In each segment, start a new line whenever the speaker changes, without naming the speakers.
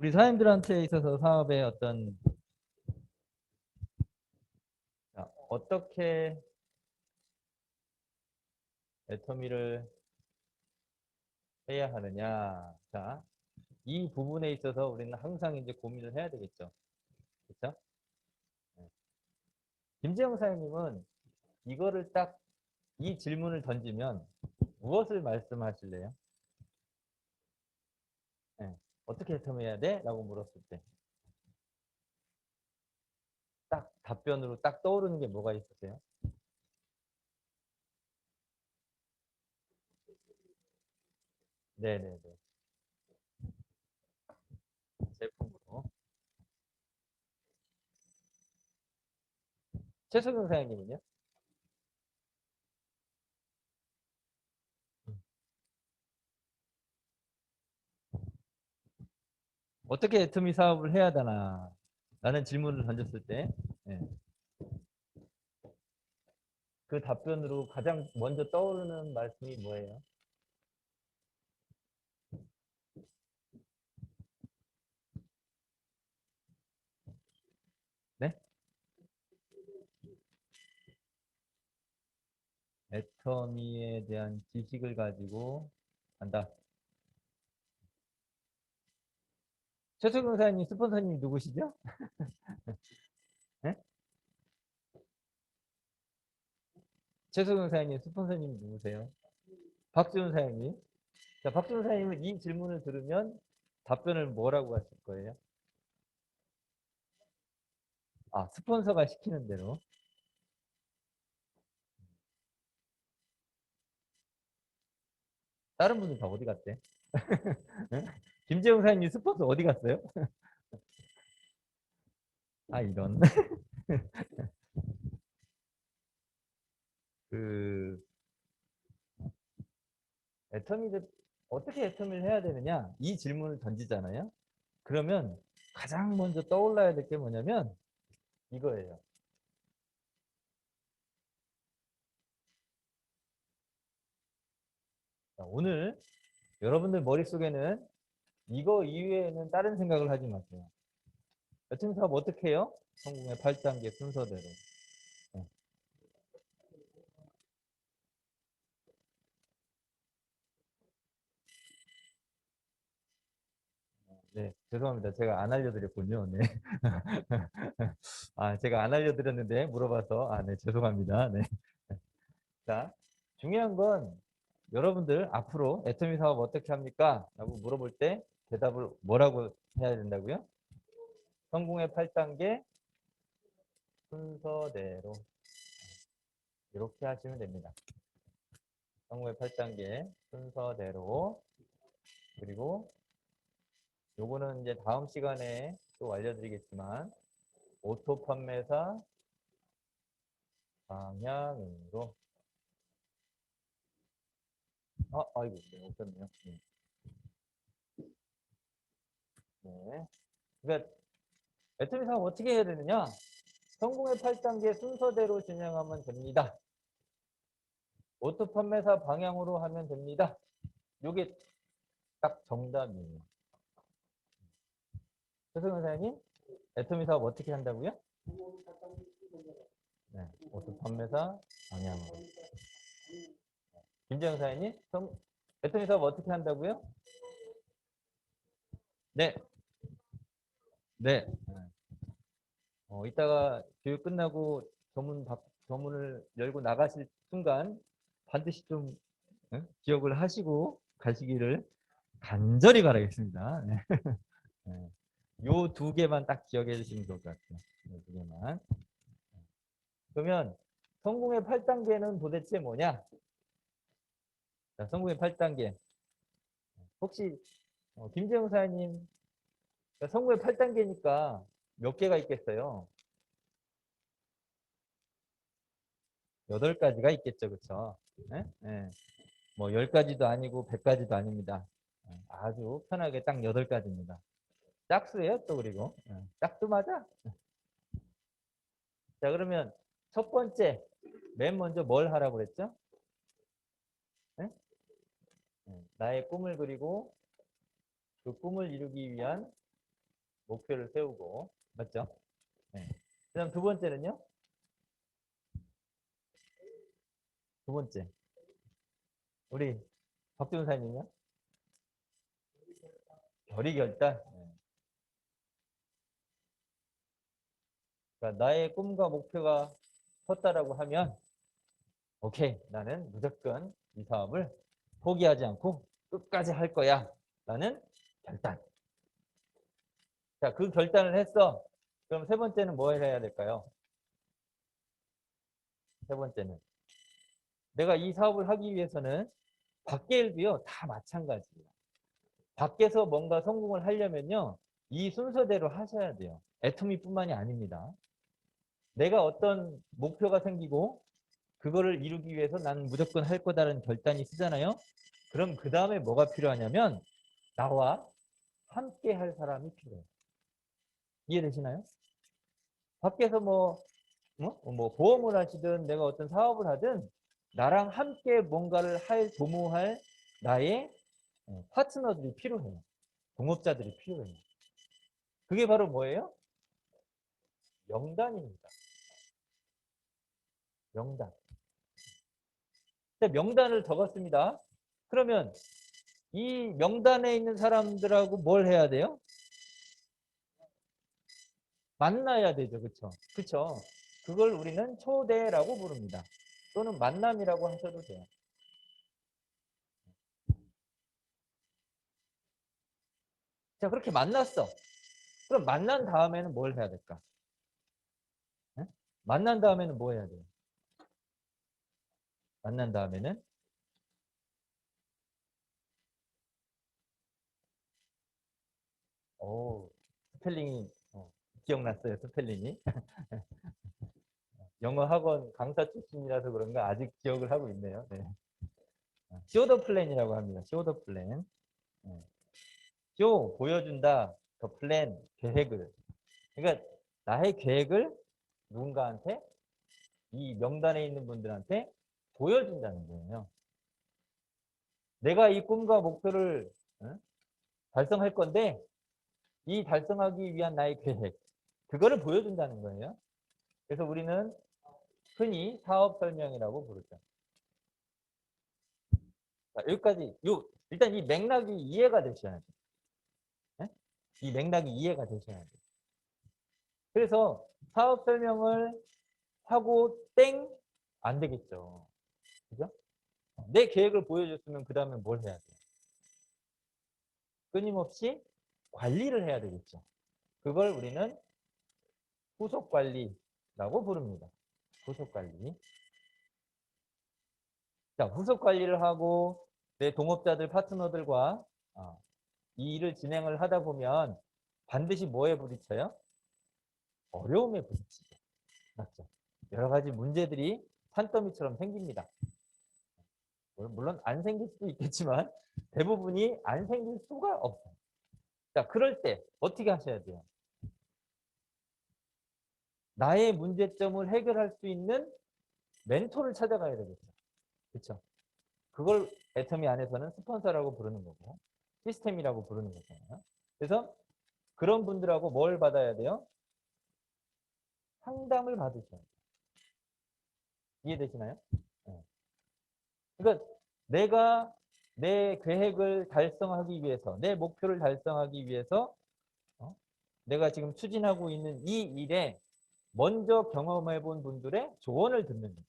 우리 사장님들한테 있어서 사업의 어떤 어떻게 애터미를 해야 하느냐. 자, 이 부분에 있어서 우리는 항상 이제 고민을 해야 되겠죠. 그렇죠? 김재영 사장님은 이거를 딱 이 질문을 던지면 무엇을 말씀하실래요? 네. 어떻게 애터미해야 돼? 라고 물었을 때 딱 답변으로 딱 떠오르는 게 뭐가 있으세요? 네네네. 제품으로. 최석영 사장님은요? 어떻게 애터미 사업을 해야 되나? 라는 질문을 던졌을 때, 예, 그 답변으로 가장 먼저 떠오르는 말씀이 뭐예요? 네? 애터미에 대한 지식을 가지고 한다. 최석영 사장님, 스폰서님 누구시죠? 네? 최석영 사장님, 스폰서님 누구세요? 박지훈 사장님. 자, 박지훈 사장님은 이 질문을 들으면 답변을 뭐라고 하실 거예요? 아, 스폰서가 시키는 대로. 다른 분은 다 어디 갔대? 네? 김재용 사장님 스폰서 어디 갔어요? 아, 이런. 그, 애터미를, 어떻게 애터미를 해야 되느냐? 이 질문을 던지잖아요. 그러면 가장 먼저 떠올라야 될 게 뭐냐면 이거예요. 자, 오늘 여러분들 머릿속에는 이거 이외에는 다른 생각을 하지 마세요. 애터미 사업 어떻게 해요? 성공의 8단계 순서대로. 네, 네, 죄송합니다. 제가 안 알려드렸군요. 네. 아, 제가 안 알려드렸는데 물어봐서 아, 네, 죄송합니다. 네. 자, 중요한 건 여러분들 앞으로 애터미 사업 어떻게 합니까? 라고 물어볼 때 대답을 뭐라고 해야 된다고요? 성공의 8단계 순서대로 이렇게 하시면 됩니다. 성공의 8단계 순서대로. 그리고 요거는 이제 다음 시간에 또 알려드리겠지만 오토 판매사 방향으로. 아이고, 네, 없었네요. 네. 네. 그러니까 애터미 사업 어떻게 해야 되느냐? 성공의 8단계 순서대로 진행하면 됩니다. 오토 판매사 방향으로 하면 됩니다. 요게 딱 정답이에요. 최승현 사장님, 애터미 사업 어떻게 한다고요? 네, 오토 판매사 방향으로. 김재영 사장님, 애터미 사업 어떻게 한다고요? 네, 네. 이따가 교육 끝나고 조문을 열고 나가실 순간 반드시 좀 기억을 하시고 가시기를 간절히 바라겠습니다. 네. 네. 요 두 개만 딱 기억해 주시면 좋을 것 같아요. 요두 개만. 그러면 성공의 8단계는 도대체 뭐냐? 자, 성공의 8단계. 혹시 김재용 사장님 성공의 8단계니까 몇 개가 있겠어요? 8가지가 있겠죠. 그렇죠? 네? 네. 뭐 10가지도 아니고 100가지도 아닙니다. 아주 편하게 딱 8가지입니다. 짝수예요, 또 그리고. 짝수 맞아? 자, 그러면 첫 번째, 맨 먼저 뭘 하라고 그랬죠? 네? 나의 꿈을 그리고 그 꿈을 이루기 위한 목표를 세우고, 맞죠? 네. 그다음 두 번째는요? 두 번째. 우리 박 변호사님요? 결의 결단. 네. 그러니까 나의 꿈과 목표가 컸다라고 하면, 오케이, 나는 무조건 이 사업을 포기하지 않고 끝까지 할 거야. 라는 결단. 자, 그 결단을 했어. 그럼 세 번째는 뭘 해야 될까요? 세 번째는 내가 이 사업을 하기 위해서는 밖의 일도요 다 마찬가지예요. 밖에서 뭔가 성공을 하려면요 이 순서대로 하셔야 돼요. 애터미뿐만이 아닙니다. 내가 어떤 목표가 생기고 그거를 이루기 위해서 나는 무조건 할 거다라는 결단이 쓰잖아요. 그럼 그 다음에 뭐가 필요하냐면 나와 함께 할 사람이 필요해요. 이해되시나요? 밖에서 뭐 보험을 하시든 내가 어떤 사업을 하든 나랑 함께 뭔가를 도모할 나의 파트너들이 필요해요. 동업자들이 필요해요. 그게 바로 뭐예요? 명단입니다. 명단. 명단을 적었습니다. 그러면 이 명단에 있는 사람들하고 뭘 해야 돼요? 만나야 되죠. 그렇죠? 그렇죠? 그걸 우리는 초대라고 부릅니다. 또는 만남이라고 하셔도 돼요. 자, 그렇게 만났어. 그럼 만난 다음에는 뭘 해야 될까? 네? 만난 다음에는 뭐 해야 돼요? 만난 다음에는 오, 스펠링이 기억났어요. 스펠링이. 영어 학원 강사 출신이라서 그런가 아직 기억을 하고 있네요. 네. 쇼더 플랜이라고 합니다. 쇼더 플랜. 네. 쇼 보여준다. 더 플랜 계획을. 그러니까 나의 계획을 누군가한테 이 명단에 있는 분들한테 보여준다는 거예요. 내가 이 꿈과 목표를 달성할 건데 이 달성하기 위한 나의 계획 그거를 보여준다는 거예요. 그래서 우리는 흔히 사업 설명이라고 부르죠. 자, 여기까지 일단 이 맥락이 이해가 되셔야 돼요. 네? 이 맥락이 이해가 되셔야 돼요. 그래서 사업 설명을 하고 땡 안 되겠죠. 그죠? 내 계획을 보여줬으면 그 다음에 뭘 해야 돼요? 끊임없이 관리를 해야 되겠죠. 그걸 우리는 후속 관리라고 부릅니다. 후속 관리. 자, 후속 관리를 하고 내 동업자들, 파트너들과 이 일을 진행을 하다 보면 반드시 뭐에 부딪혀요? 어려움에 부딪히죠. 맞죠? 여러 가지 문제들이 산더미처럼 생깁니다. 물론 안 생길 수도 있겠지만 대부분이 안 생길 수가 없어요. 자, 그럴 때 어떻게 하셔야 돼요? 나의 문제점을 해결할 수 있는 멘토를 찾아가야 되겠죠. 그렇죠? 그걸 애터미 안에서는 스폰서라고 부르는 거고 시스템이라고 부르는 거잖아요. 그래서 그런 분들하고 뭘 받아야 돼요? 상담을 받으셔야 돼요. 이해되시나요? 네. 그러니까 내가 내 계획을 달성하기 위해서 내 목표를 달성하기 위해서 내가 지금 추진하고 있는 이 일에 먼저 경험해 본 분들의 조언을 듣는 거죠.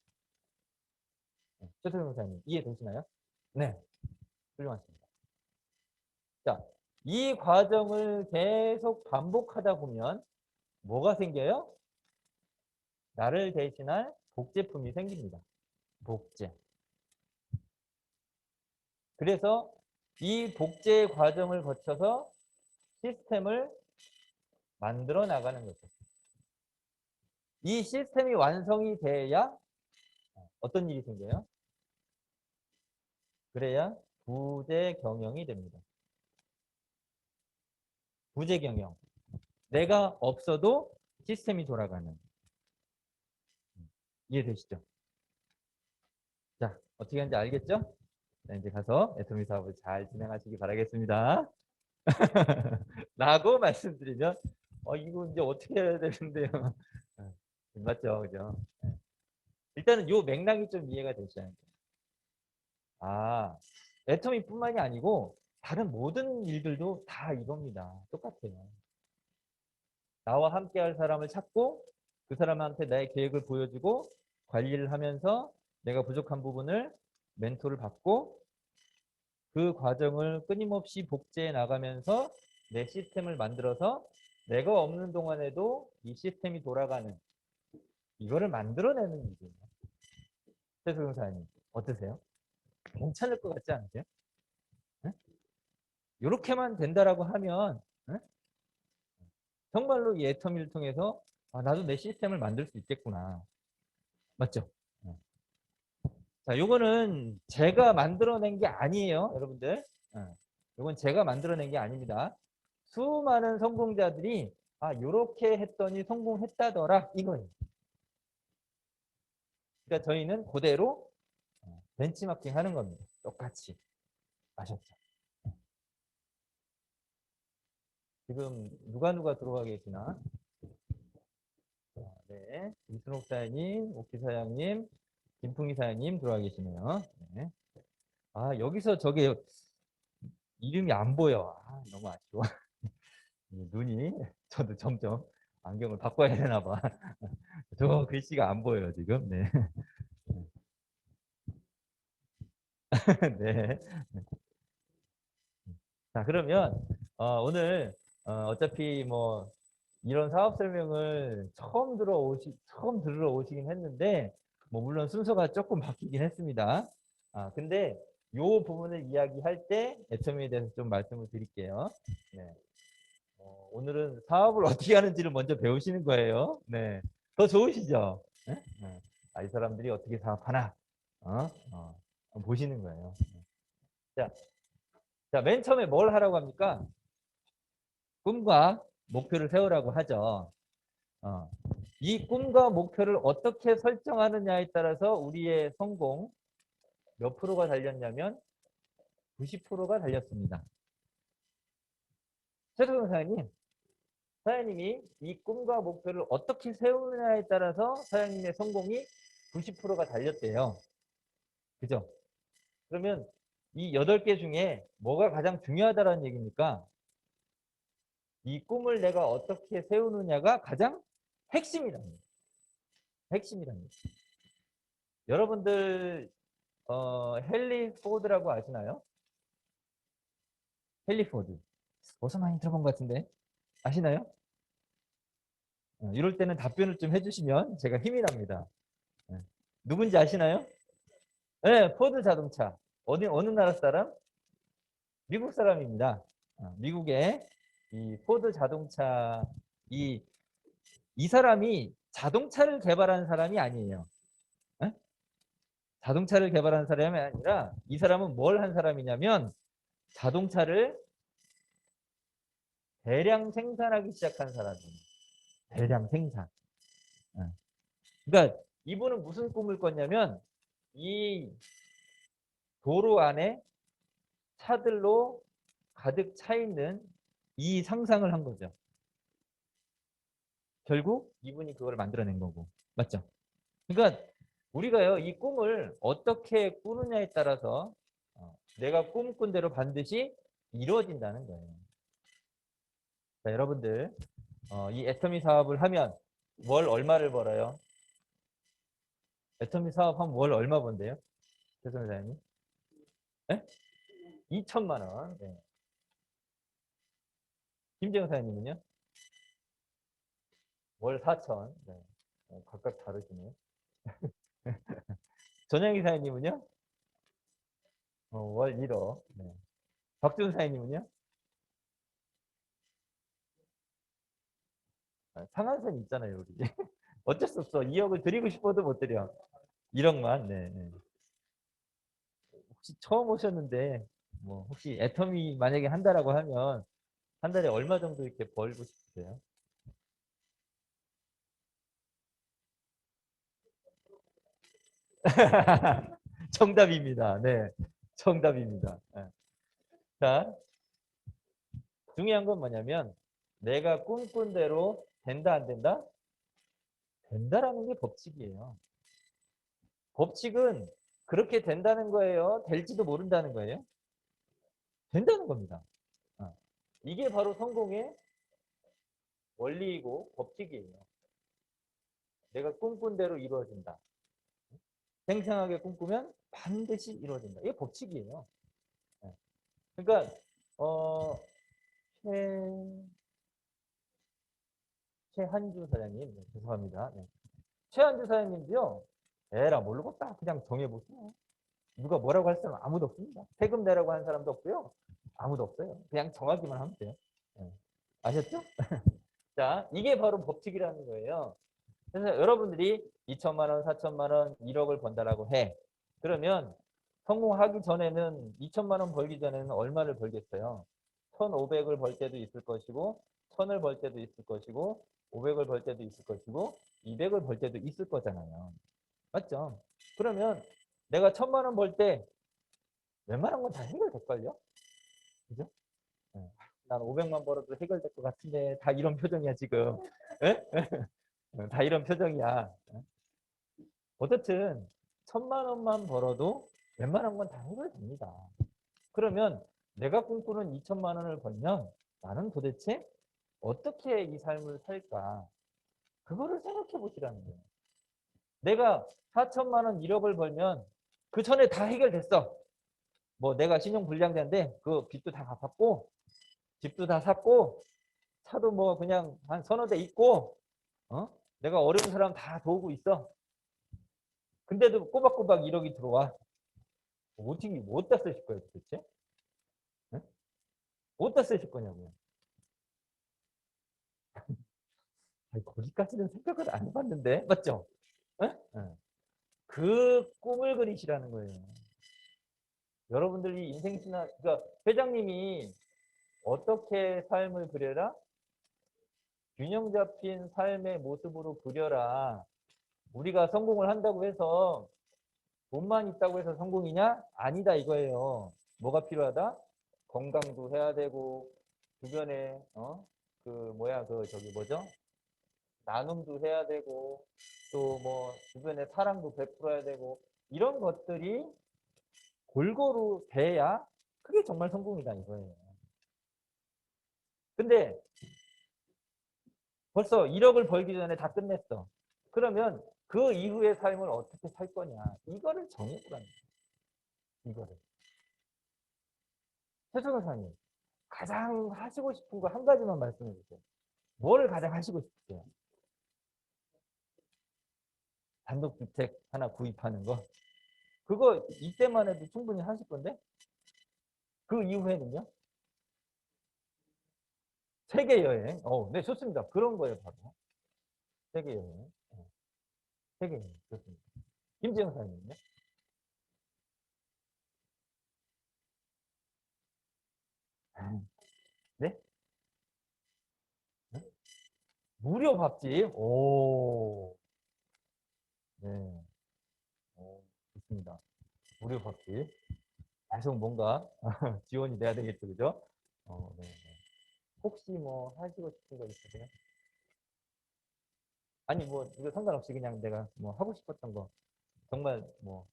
최소영 목사님 이해되시나요? 네. 훌륭하십니다. 자, 이 과정을 계속 반복하다 보면 뭐가 생겨요? 나를 대신할 복제품이 생깁니다. 복제. 그래서 이 복제 과정을 거쳐서 시스템을 만들어 나가는 거죠. 이 시스템이 완성이 돼야 어떤 일이 생겨요? 그래야 부재 경영이 됩니다. 부재 경영. 내가 없어도 시스템이 돌아가는. 이해되시죠? 자, 어떻게 하는지 알겠죠? 자, 이제 가서 애터미 사업을 잘 진행하시기 바라겠습니다. 라고 말씀드리면 이거 이제 어떻게 해야 되는데요. 맞죠, 그죠? 일단은 요 맥락이 좀 이해가 되셔야 돼요. 아, 애터미뿐만이 아니고 다른 모든 일들도 다 이겁니다. 똑같아요. 나와 함께 할 사람을 찾고 그 사람한테 나의 계획을 보여주고 관리를 하면서 내가 부족한 부분을 멘토를 받고 그 과정을 끊임없이 복제해 나가면서 내 시스템을 만들어서 내가 없는 동안에도 이 시스템이 돌아가는 이거를 만들어내는 일이에요. 최수경 사장님 어떠세요? 괜찮을 것 같지 않으세요? 네? 이렇게만 된다라고 하면 네? 정말로 이 애터미를 통해서 나도 내 시스템을 만들 수 있겠구나. 맞죠? 네. 자, 요거는 제가 만들어낸 게 아니에요, 여러분들. 요건 제가 만들어낸 게 아닙니다. 수많은 성공자들이 요렇게 했더니 성공했다더라 이거예요. 그러니까 저희는 그대로 벤치마킹 하는 겁니다. 똑같이. 아셨죠? 지금 누가 들어가 계시나? 네. 이순옥 사장님, 오키 사장님, 김풍희 사장님 들어와 계시네요. 네. 여기서 저게 이름이 안 보여. 너무 아쉬워. 눈이 저도 점점 안경을 바꿔야 되나 봐. 저 글씨가 안 보여요, 지금. 네. 네. 자, 그러면 오늘 어차피 뭐 이런 사업 설명을 처음 들으러 오시긴 했는데 뭐 물론 순서가 조금 바뀌긴 했습니다. 근데 요 부분을 이야기할 때 애터미에 대해서 좀 말씀을 드릴게요. 네. 오늘은 사업을 어떻게 하는지를 먼저 배우시는 거예요. 네. 더 좋으시죠? 네? 네. 이 사람들이 어떻게 사업하나 보시는 거예요. 자, 맨 처음에 뭘 하라고 합니까? 꿈과 목표를 세우라고 하죠. 어. 이 꿈과 목표를 어떻게 설정하느냐에 따라서 우리의 성공 몇 프로가 달렸냐면 90%가 달렸습니다. 최도경 사장님, 사장님이 이 꿈과 목표를 어떻게 세우느냐에 따라서 사장님의 성공이 90%가 달렸대요. 그죠? 그러면 이 8개 중에 뭐가 가장 중요하다는 얘기입니까? 이 꿈을 내가 어떻게 세우느냐가 가장 핵심이랍니다. 핵심이랍니다. 여러분들 헨리 포드라고 아시나요? 헨리 포드. 어디서 많이 들어본 것 같은데 아시나요? 이럴 때는 답변을 좀 해주시면 제가 힘이 납니다. 네. 누군지 아시나요? 네, 포드 자동차. 어느 나라 사람? 미국 사람입니다. 미국의 이 포드 자동차 이, 이 사람이 자동차를 개발한 사람이 아니에요. 네? 자동차를 개발한 사람이 아니라 이 사람은 뭘 한 사람이냐면 자동차를 대량 생산하기 시작한 사람이에요. 대량 생산. 예. 그러니까 이분은 무슨 꿈을 꿨냐면 이 도로 안에 차들로 가득 차 있는 이 상상을 한 거죠. 결국 이분이 그걸 만들어낸 거고. 맞죠? 그러니까 우리가요, 이 꿈을 어떻게 꾸느냐에 따라서 내가 꿈꾼 대로 반드시 이루어진다는 거예요. 자, 여러분들 이 애터미 사업을 하면 월 얼마를 벌어요? 애터미 사업하면 월 얼마 번대요? 최선 사장님? 네? 2천만 원. 네. 김재영 사장님은요? 월 4천. 네. 각각 다르시네요. 전영기 사장님은요? 월 1억. 네. 박준 사장님은요? 상한선이 있잖아요, 우리. 어쩔 수 없어. 2억을 드리고 싶어도 못 드려. 1억만. 네, 네. 혹시 처음 오셨는데 뭐 혹시 애터미 만약에 한다라고 하면 한 달에 얼마 정도 이렇게 벌고 싶으세요? 정답입니다. 네. 정답입니다. 네. 자, 중요한 건 뭐냐면 내가 꿈꾼 대로 된다 안 된다? 된다라는 게 법칙이에요. 법칙은 그렇게 된다는 거예요? 될지도 모른다는 거예요? 된다는 겁니다. 어. 이게 바로 성공의 원리이고 법칙이에요. 내가 꿈꾼 대로 이루어진다. 생생하게 꿈꾸면 반드시 이루어진다. 이게 법칙이에요. 네. 그러니까 최, 최한주 사장님, 네, 죄송합니다. 네. 최한주 사장님도요. 에라 모르고 딱 그냥 정해보세요. 누가 뭐라고 할 사람 아무도 없습니다. 세금 내라고 하는 사람도 없고요. 아무도 없어요. 그냥 정하기만 하면 돼요. 네. 아셨죠? 자, 이게 바로 법칙이라는 거예요. 그래서 여러분들이 2천만 원, 4천만 원, 1억을 번다라고 해. 그러면 성공하기 전에는 2천만 원 벌기 전에는 얼마를 벌겠어요? 1,500을 벌 때도 있을 것이고 1,000을 벌 때도 있을 것이고 500을 벌 때도 있을 것이고 200을 벌 때도 있을 거잖아요. 맞죠? 그러면 내가 1,000만 원 벌 때 웬만한 건 다 해결될걸요? 그죠? 네. 난 500만 벌어도 해결될 것 같은데 다 이런 표정이야 지금. 에? 다 이런 표정이야. 어쨌든 1,000만 원만 벌어도 웬만한 건 다 해결됩니다. 그러면 내가 꿈꾸는 2천만 원을 벌면 나는 도대체 어떻게 이 삶을 살까? 그거를 생각해 보시라는 거예요. 내가 4천만 원 1억을 벌면 그 전에 다 해결됐어. 뭐 내가 신용불량자인데 그 빚도 다 갚았고 집도 다 샀고 차도 뭐 그냥 한 서너 대 있고 내가 어려운 사람 다 도우고 있어. 근데도 꼬박꼬박 1억이 들어와. 어떻게 어디다 쓰실 거예요 도대체? 네? 어디다 쓰실 거냐고요. 아니, 거기까지는 생각을 안 해봤는데 맞죠? 네? 네. 그 꿈을 그리시라는 거예요. 여러분들이 인생 신화 그러니까 회장님이 어떻게 삶을 그려라? 균형 잡힌 삶의 모습으로 그려라. 우리가 성공을 한다고 해서 돈만 있다고 해서 성공이냐? 아니다 이거예요. 뭐가 필요하다? 건강도 해야 되고 주변에 그 뭐야 그 저기 뭐죠? 나눔도 해야 되고 또 뭐 주변에 사랑도 베풀어야 되고 이런 것들이 골고루 돼야 그게 정말 성공이다 이거예요. 근데 벌써 1억을 벌기 전에 다 끝냈어. 그러면 그 이후의 삶을 어떻게 살 거냐 이거를 정해보라는 거예요. 이거를. 최소가사님 가장 하시고 싶은 거 한 가지만 말씀해 주세요. 뭐를 가장 하시고 싶으세요? 단독주택 하나 구입하는 거. 그거 이때만 해도 충분히 하실 건데 그 이후에는요? 세계 여행. 네, 좋습니다. 그런 거예요, 바로. 세계 여행. 세계 여행. 좋습니다. 김지영 사장님요? 네? 네? 무료 밥집. 오, 네. 오, 좋습니다. 무료 밥집. 계속 뭔가 지원이 돼야 되겠죠, 그죠? 네, 네. 혹시 뭐 하시고 싶은 거 있으세요? 아니, 뭐, 이거 상관없이 그냥 내가 뭐 하고 싶었던 거. 정말 뭐,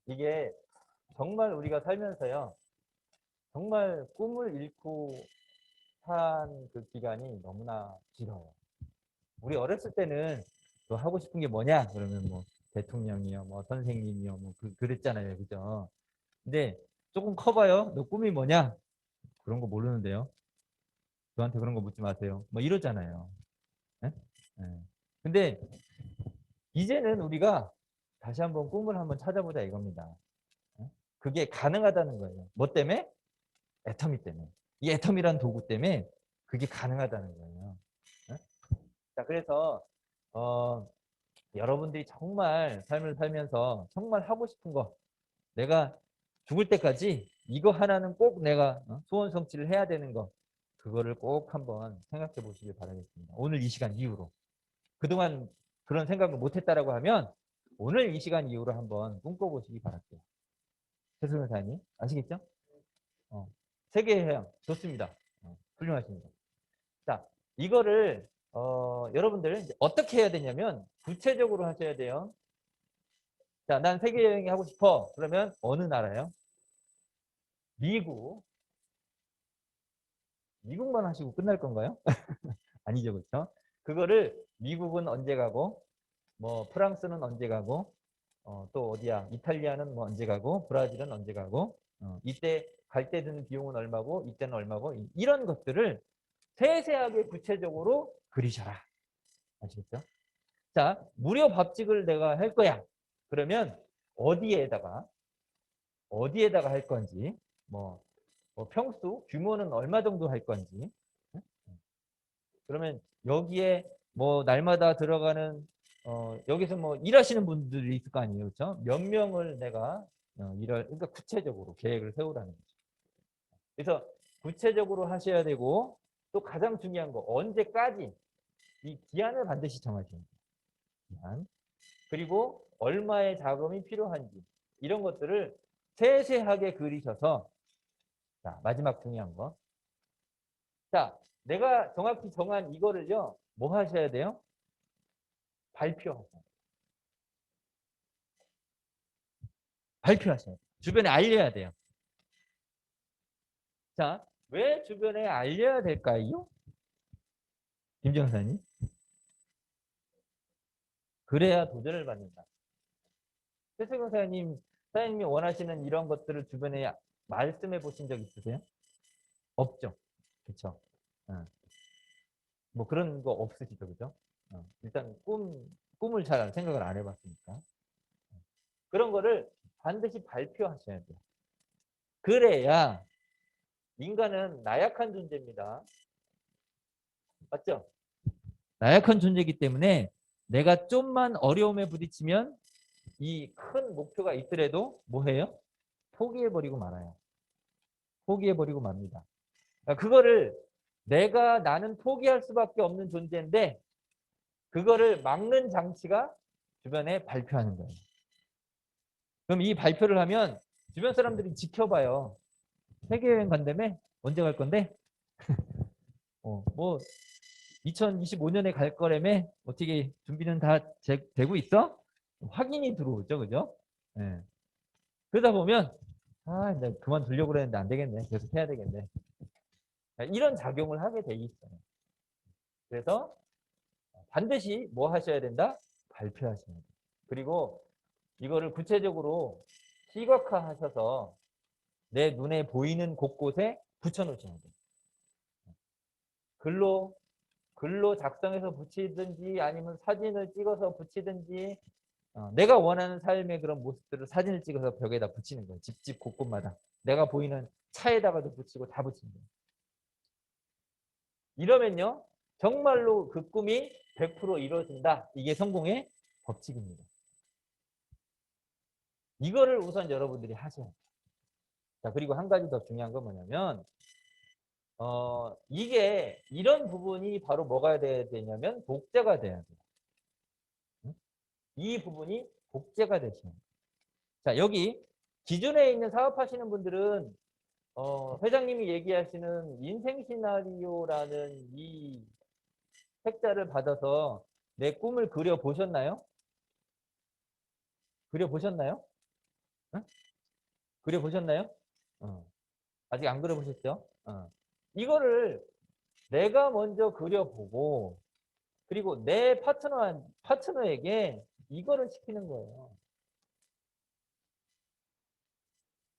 이게 정말 우리가 살면서요. 정말 꿈을 잃고 산 그 기간이 너무나 길어요. 우리 어렸을 때는 너 하고 싶은 게 뭐냐? 그러면 뭐 대통령이요, 뭐 선생님이요, 뭐 그랬잖아요. 그죠? 근데 조금 커봐요. 너 꿈이 뭐냐? 그런 거 모르는데요. 저한테 그런 거 묻지 마세요. 뭐 이러잖아요. 예? 예. 근데 이제는 우리가 다시 한번 꿈을 한번 찾아보자 이겁니다. 예? 그게 가능하다는 거예요. 뭐 때문에? 애터미 때문에. 이 애터미란 도구 때문에 그게 가능하다는 거예요. 예? 자, 그래서 어, 여러분들이 정말 삶을 살면서 정말 하고 싶은 거 내가 죽을 때까지 이거 하나는 꼭 내가 소원 성취를 해야 되는 거 그거를 꼭 한번 생각해 보시길 바라겠습니다. 오늘 이 시간 이후로. 그동안 그런 생각을 못 했다라고 하면 오늘 이 시간 이후로 한번 꿈꿔보시기 바랄게요. 최승현 사장님 아시겠죠? 세계여행 좋습니다. 훌륭하십니다. 자, 이거를 여러분들 이제 어떻게 해야 되냐면 구체적으로 하셔야 돼요. 자, 난 세계 여행이 하고 싶어. 그러면 어느 나라요? 미국. 미국만 하시고 끝날 건가요? 아니죠, 그렇죠? 그거를 미국은 언제 가고, 뭐 프랑스는 언제 가고, 또 어디야? 이탈리아는 뭐 언제 가고, 브라질은 언제 가고, 이때 갈 때 드는 비용은 얼마고, 이때는 얼마고, 이런 것들을 세세하게 구체적으로 그리셔라. 아시겠죠? 자, 무료 밥집을 내가 할 거야. 그러면 어디에다가 할 건지, 뭐, 평수 규모는 얼마 정도 할 건지. 그러면 여기에 뭐 날마다 들어가는 여기서 뭐 일하시는 분들이 있을 거 아니에요, 그렇죠? 몇 명을 내가 그러니까 구체적으로 계획을 세우라는 거죠. 그래서 구체적으로 하셔야 되고 또 가장 중요한 거 언제까지 이 기한을 반드시 정하셔야 돼요. 기한. 그리고 얼마의 자금이 필요한지 이런 것들을 세세하게 그리셔서 자, 마지막 중요한 거. 자, 내가 정확히 정한 이거를요. 뭐 하셔야 돼요? 발표하셔야 돼요. 발표하셔야 돼요. 주변에 알려야 돼요. 자, 왜 주변에 알려야 될까요? 김정사님. 그래야 도전을 받는다. 최세경 사장님이 원하시는 이런 것들을 주변에 말씀해 보신 적 있으세요? 없죠. 그렇죠. 뭐 그런 거 없으시죠, 그죠? 일단 꿈을 잘 생각을 안 해봤으니까. 그런 거를 반드시 발표하셔야 돼요. 그래야 인간은 나약한 존재입니다. 맞죠? 나약한 존재이기 때문에 내가 좀만 어려움에 부딪히면 이 큰 목표가 있더라도 뭐 해요? 포기해버리고 말아요. 포기해버리고 맙니다. 그거를 나는 포기할 수밖에 없는 존재인데 그거를 막는 장치가 주변에 발표하는 거예요. 그럼 이 발표를 하면 주변 사람들이 지켜봐요. 세계여행 간다며? 언제 갈 건데? 뭐 2025년에 갈 거라며? 어떻게 준비는 다 되고 있어? 확인이 들어오죠, 그죠? 네. 그러다 보면 내가 그만두려고 그랬는데 안 되겠네. 계속 해야 되겠네. 이런 작용을 하게 돼 있어요. 그래서 반드시 뭐 하셔야 된다? 발표하셔야 돼요. 그리고 이거를 구체적으로 시각화하셔서 내 눈에 보이는 곳곳에 붙여놓으셔야 돼요. 글로 작성해서 붙이든지 아니면 사진을 찍어서 붙이든지 내가 원하는 삶의 그런 모습들을 사진을 찍어서 벽에다 붙이는 거예요. 집 곳곳마다. 내가 보이는 차에다가도 붙이고 다 붙이는 거예요. 이러면요. 정말로 그 꿈이 100% 이루어진다. 이게 성공의 법칙입니다. 이거를 우선 여러분들이 하셔야 돼요. 자, 그리고 한 가지 더 중요한 건 뭐냐면 이게 이런 부분이 바로 뭐가 돼야 되냐면 복제가 돼야 돼요. 이 부분이 복제가 되시는 거예요. 자, 여기 기존에 있는 사업하시는 분들은 회장님이 얘기하시는 인생 시나리오라는 이 책자를 받아서 내 꿈을 그려보셨나요? 그려보셨나요? 응? 그려보셨나요? 아직 안 그려보셨죠? 이거를 내가 먼저 그려보고 그리고 내 파트너에게 이거를 시키는 거예요.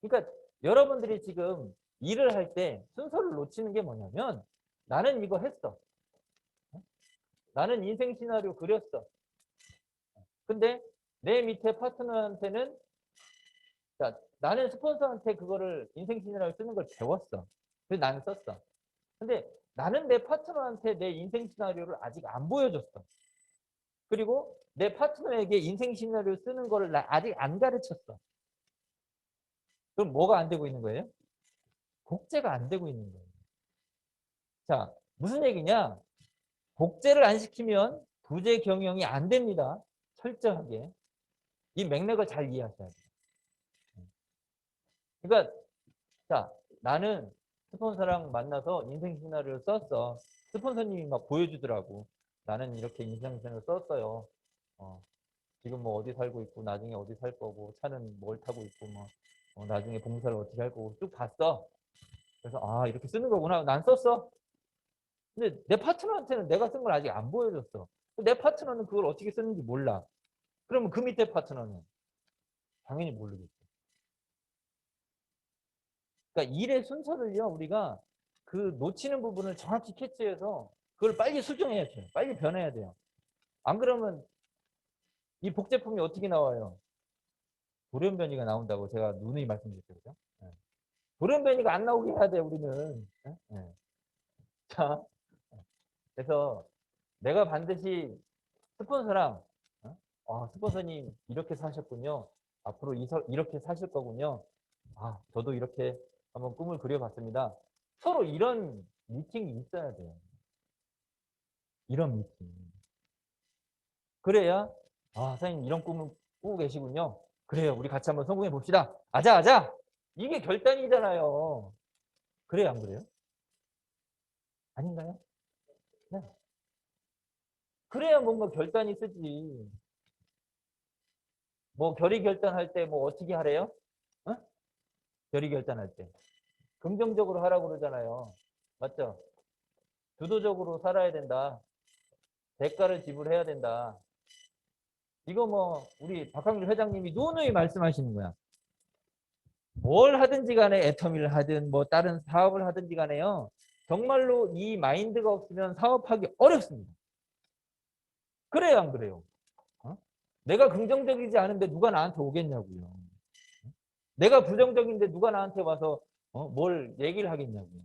그러니까 여러분들이 지금 일을 할 때 순서를 놓치는 게 뭐냐면 나는 이거 했어. 나는 인생 시나리오 그렸어. 근데 내 밑에 파트너한테는 자, 나는 스폰서한테 그거를 인생 시나리오 쓰는 걸 배웠어. 그래서 나는 썼어. 근데 나는 내 파트너한테 내 인생 시나리오를 아직 안 보여줬어. 그리고 내 파트너에게 인생 시나리오 쓰는 거를 나 아직 안 가르쳤어. 그럼 뭐가 안 되고 있는 거예요? 복제가 안 되고 있는 거예요. 자, 무슨 얘기냐? 복제를 안 시키면 부재 경영이 안 됩니다. 철저하게. 이 맥락을 잘 이해하셔야 돼요. 그러니까 자, 나는 스폰서랑 만나서 인생 시나리오를 썼어. 스폰서님이 막 보여주더라고. 나는 이렇게 인생 시나리오를 썼어요. 지금 뭐 어디 살고 있고 나중에 어디 살 거고 차는 뭘 타고 있고 뭐 나중에 봉사를 어떻게 할 거고 쭉 봤어. 그래서 아 이렇게 쓰는 거구나. 난 썼어. 근데 내 파트너한테는 내가 쓴 걸 아직 안 보여줬어. 내 파트너는 그걸 어떻게 쓰는지 몰라. 그러면 그 밑에 파트너는 당연히 모르겠죠. 그러니까 일의 순서를요 우리가 그 놓치는 부분을 정확히 캐치해서 그걸 빨리 수정해야 돼요. 빨리 변해야 돼요. 안 그러면 이 복제품이 어떻게 나와요? 돌연변이가 나온다고 제가 누누이 말씀드렸죠. 그죠? 네. 돌연변이가 안 나오게 해야 돼 우리는. 네? 네. 자, 그래서 내가 반드시 스폰서랑 스폰서님 이렇게 사셨군요. 앞으로 이렇게 사실 거군요. 아, 저도 이렇게 한번 꿈을 그려봤습니다. 서로 이런 미팅이 있어야 돼요. 이런 미팅. 그래야 사장님 이런 꿈을 꾸고 계시군요. 그래요. 우리 같이 한번 성공해 봅시다. 아자 아자. 이게 결단이잖아요. 그래요 안 그래요? 아닌가요? 네. 그래야 뭔가 결단이 쓰지. 뭐 결의 결단할 때 뭐 어떻게 하래요? 어? 결의 결단할 때. 긍정적으로 하라고 그러잖아요. 맞죠? 주도적으로 살아야 된다. 대가를 지불해야 된다. 이거 뭐 우리 박항준 회장님이 누누이 말씀하시는 거야. 뭘 하든지 간에 애터미를 하든 뭐 다른 사업을 하든지 간에요. 정말로 이 마인드가 없으면 사업하기 어렵습니다. 그래요 안 그래요? 어? 내가 긍정적이지 않은데 누가 나한테 오겠냐고요. 내가 부정적인데 누가 나한테 와서 뭘 얘기를 하겠냐고요.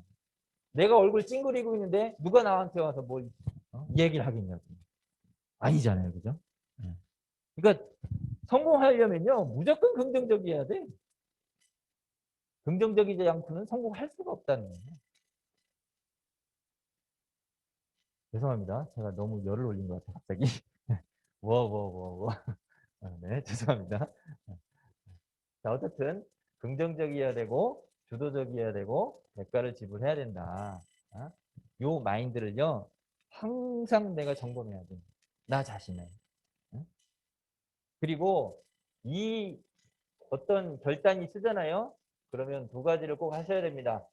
내가 얼굴 찡그리고 있는데 누가 나한테 와서 뭘 얘기를 하겠냐고요. 아니잖아요. 그죠? 네. 그러니까 성공하려면요. 무조건 긍정적이어야 돼. 긍정적이지 않고는 성공할 수가 없다는 거예요. 죄송합니다. 제가 너무 열을 올린 것 같아요. 갑자기. 워. 네, 죄송합니다. 자, 어쨌든 긍정적이어야 되고 주도적이어야 되고 대가를 지불해야 된다. 요 마인드를요. 항상 내가 점검해야 돼. 나 자신을. 그리고 이 어떤 결단이 쓰잖아요. 그러면 두 가지를 꼭 하셔야 됩니다.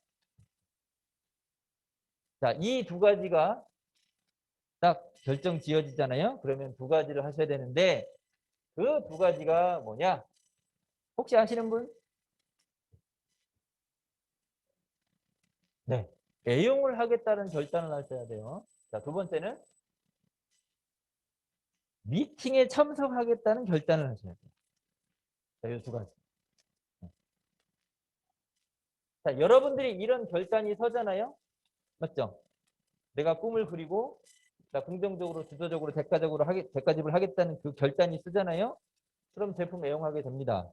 자, 이 두 가지가 딱 결정 지어지잖아요. 그러면 두 가지를 하셔야 되는데 그 두 가지가 뭐냐? 혹시 아시는 분? 네. 애용을 하겠다는 결단을 하셔야 돼요. 자, 두 번째는 미팅에 참석하겠다는 결단을 하셔야 돼요. 자, 이 두 가지. 자, 여러분들이 이런 결단이 서잖아요. 맞죠? 내가 꿈을 그리고 나 긍정적으로 주도적으로 대가집을 하겠다는 그 결단이 쓰잖아요. 그럼 제품 애용하게 됩니다.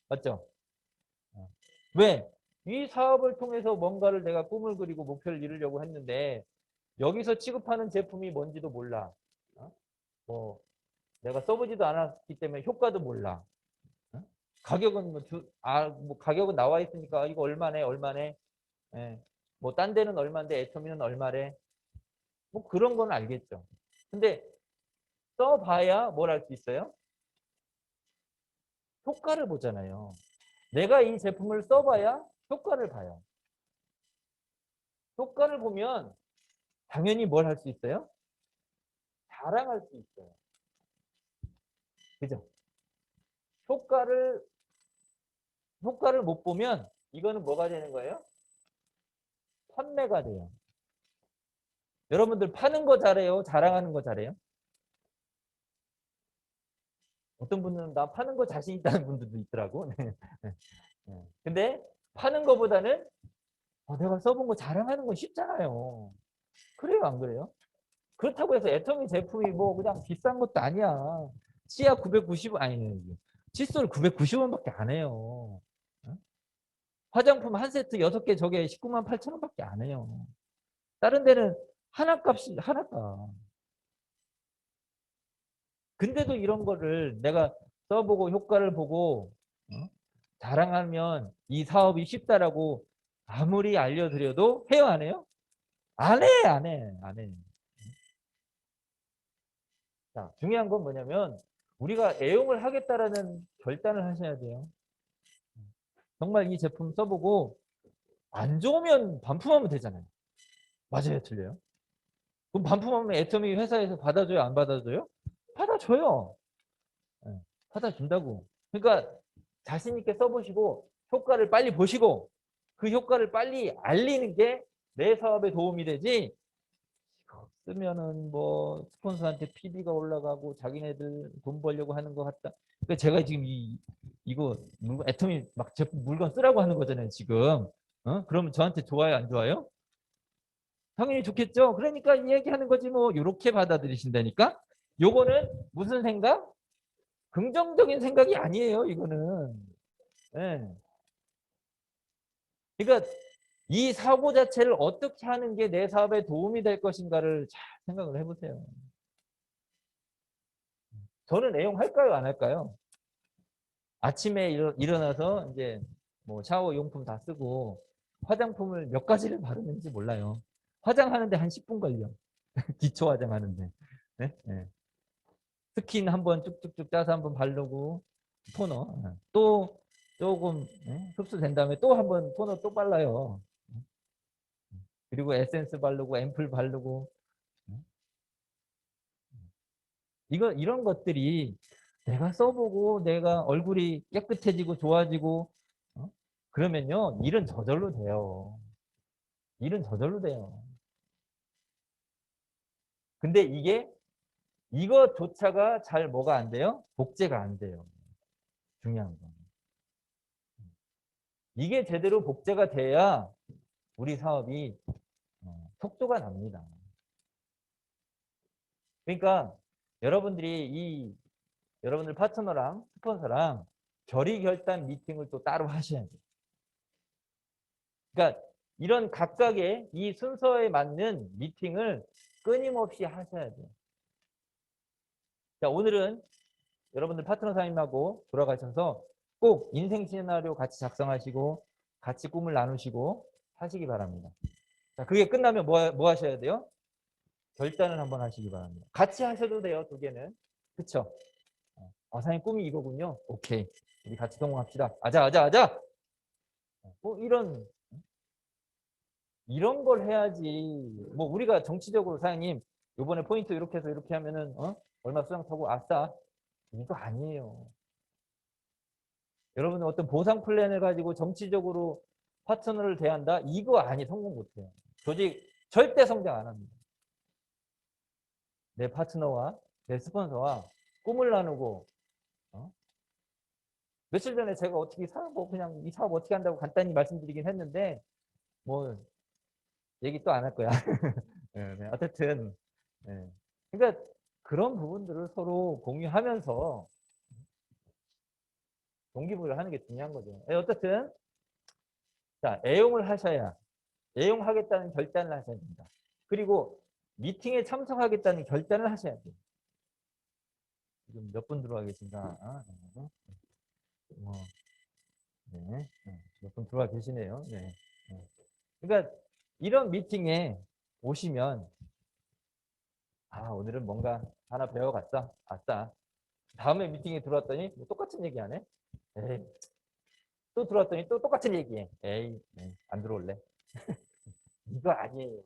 맞죠? 왜? 이 사업을 통해서 뭔가를 내가 꿈을 그리고 목표를 이루려고 했는데 여기서 취급하는 제품이 뭔지도 몰라. 뭐 내가 써보지도 않았기 때문에 효과도 몰라. 가격은 뭐 가격은 나와 있으니까 이거 얼마네. 예. 뭐 딴 데는 얼마인데 애터미는 얼마래. 뭐 그런 건 알겠죠. 근데 써봐야 뭘 할 수 있어요? 효과를 보잖아요. 내가 이 제품을 써봐야 효과를 봐요. 효과를 보면 당연히 뭘 할 수 있어요? 자랑할 수 있어요. 그죠? 효과를 못 보면 이거는 뭐가 되는 거예요? 판매가 돼요. 여러분들 파는 거 잘해요? 자랑하는 거 잘해요? 어떤 분들은 나 파는 거 자신 있다는 분들도 있더라고. 네. 근데 파는 거보다는 내가 써본 거 자랑하는 건 쉽잖아요. 그래요, 안 그래요? 그렇다고 해서 애터미 제품이 뭐 그냥 비싼 것도 아니야. 치약 990원, 아니, 칫솔 990원밖에 안 해요. 화장품 한 세트 6개 저게 19만 8천 원밖에 안 해요. 다른 데는 하나 값이 하나가. 근데도 이런 거를 내가 써보고 효과를 보고 자랑하면 이 사업이 쉽다라고 아무리 알려드려도 해요, 안 해요? 안 해, 안 해, 안 해. 자, 중요한 건 뭐냐면 우리가 애용을 하겠다라는 결단을 하셔야 돼요. 정말 이 제품 써보고 안 좋으면 반품하면 되잖아요. 맞아요, 틀려요? 그럼 반품하면 애터미 회사에서 받아줘요, 안 받아줘요? 받아줘요. 예, 받아준다고. 그러니까 자신 있게 써보시고 효과를 빨리 보시고 그 효과를 빨리 알리는 게 내 사업에 도움이 되지. 쓰면은 뭐 스폰서한테 PB가 올라가고 자기네들 돈 벌려고 하는 것 같다. 그러니까 제가 지금 이거 물건 애터미 막 제품 물건 쓰라고 하는 거잖아요, 지금. 그러면 저한테 좋아요, 안 좋아요? 당연히 좋겠죠. 그러니까 이 얘기하는 거지 뭐 이렇게 받아들이신다니까. 요거는 무슨 생각? 긍정적인 생각이 아니에요, 이거는. 예. 그러니까 이 사고 자체를 어떻게 하는 게 내 사업에 도움이 될 것인가를 잘 생각을 해보세요. 저는 애용할까요, 안 할까요? 아침에 일어나서 이제 뭐 샤워 용품 다 쓰고 화장품을 몇 가지를 바르는지 몰라요. 화장하는데 한 10분 걸려. 기초 화장하는데. 네? 네. 스킨 한번 쭉쭉쭉 짜서 한번 바르고 토너. 또 조금 흡수된 다음에 또 한번 토너 또 발라요. 그리고 에센스 바르고 앰플 바르고 이런 것들이 내가 써보고 내가 얼굴이 깨끗해지고 좋아지고 그러면요 일은 저절로 돼요. 일은 저절로 돼요. 근데 이거조차가 잘 뭐가 안 돼요? 복제가 안 돼요. 중요한 건. 이게 제대로 복제가 돼야 우리 사업이 속도가 납니다. 그러니까 여러분들이 여러분들 파트너랑 스폰서랑 결의 결단 미팅을 또 따로 하셔야 돼요. 그러니까 이런 각각의 이 순서에 맞는 미팅을 끊임없이 하셔야 돼요. 자, 오늘은 여러분들 파트너 사님하고 돌아가셔서 꼭 인생 시나리오 같이 작성하시고 같이 꿈을 나누시고 하시기 바랍니다. 자, 그게 끝나면 뭐 하셔야 돼요? 결단을 한번 하시기 바랍니다. 같이 하셔도 돼요, 두 개는. 그쵸? 사장님 꿈이 이거군요. 오케이. 우리 같이 성공합시다. 아자, 아자, 아자! 뭐 이런 걸 해야지. 뭐 우리가 정치적으로 사장님 요번에 포인트 이렇게 해서 이렇게 하면은 얼마 수당 타고 아싸. 이거 아니에요. 여러분은 어떤 보상 플랜을 가지고 정치적으로 파트너를 대한다? 이거 아니 성공 못해요. 조직 절대 성장 안 합니다. 내 파트너와 내 스폰서와 꿈을 나누고 며칠 전에 제가 어떻게 뭐 그냥 이 사업 어떻게 한다고 간단히 말씀드리긴 했는데 뭐 얘기 또 안 할 거야. 네, 네. 어쨌든 네. 그러니까 그런 부분들을 서로 공유하면서 동기부여를 하는 게 중요한 거죠. 네, 어쨌든 자 애용을 하셔야 애용하겠다는 결단을 하셔야 됩니다. 그리고 미팅에 참석하겠다는 결단을 하셔야 돼요. 지금 몇 분 들어와 계신가? 네, 몇 분 들어와 계시네요. 네. 네. 그러니까 이런 미팅에 오시면 오늘은 뭔가 하나 배워갔어. 아싸. 다음에 미팅에 들어왔더니 뭐 똑같은 얘기 안 해? 에이, 또 들어왔더니 또 똑같은 얘기해. 에이, 안 들어올래. 이거 아니에요.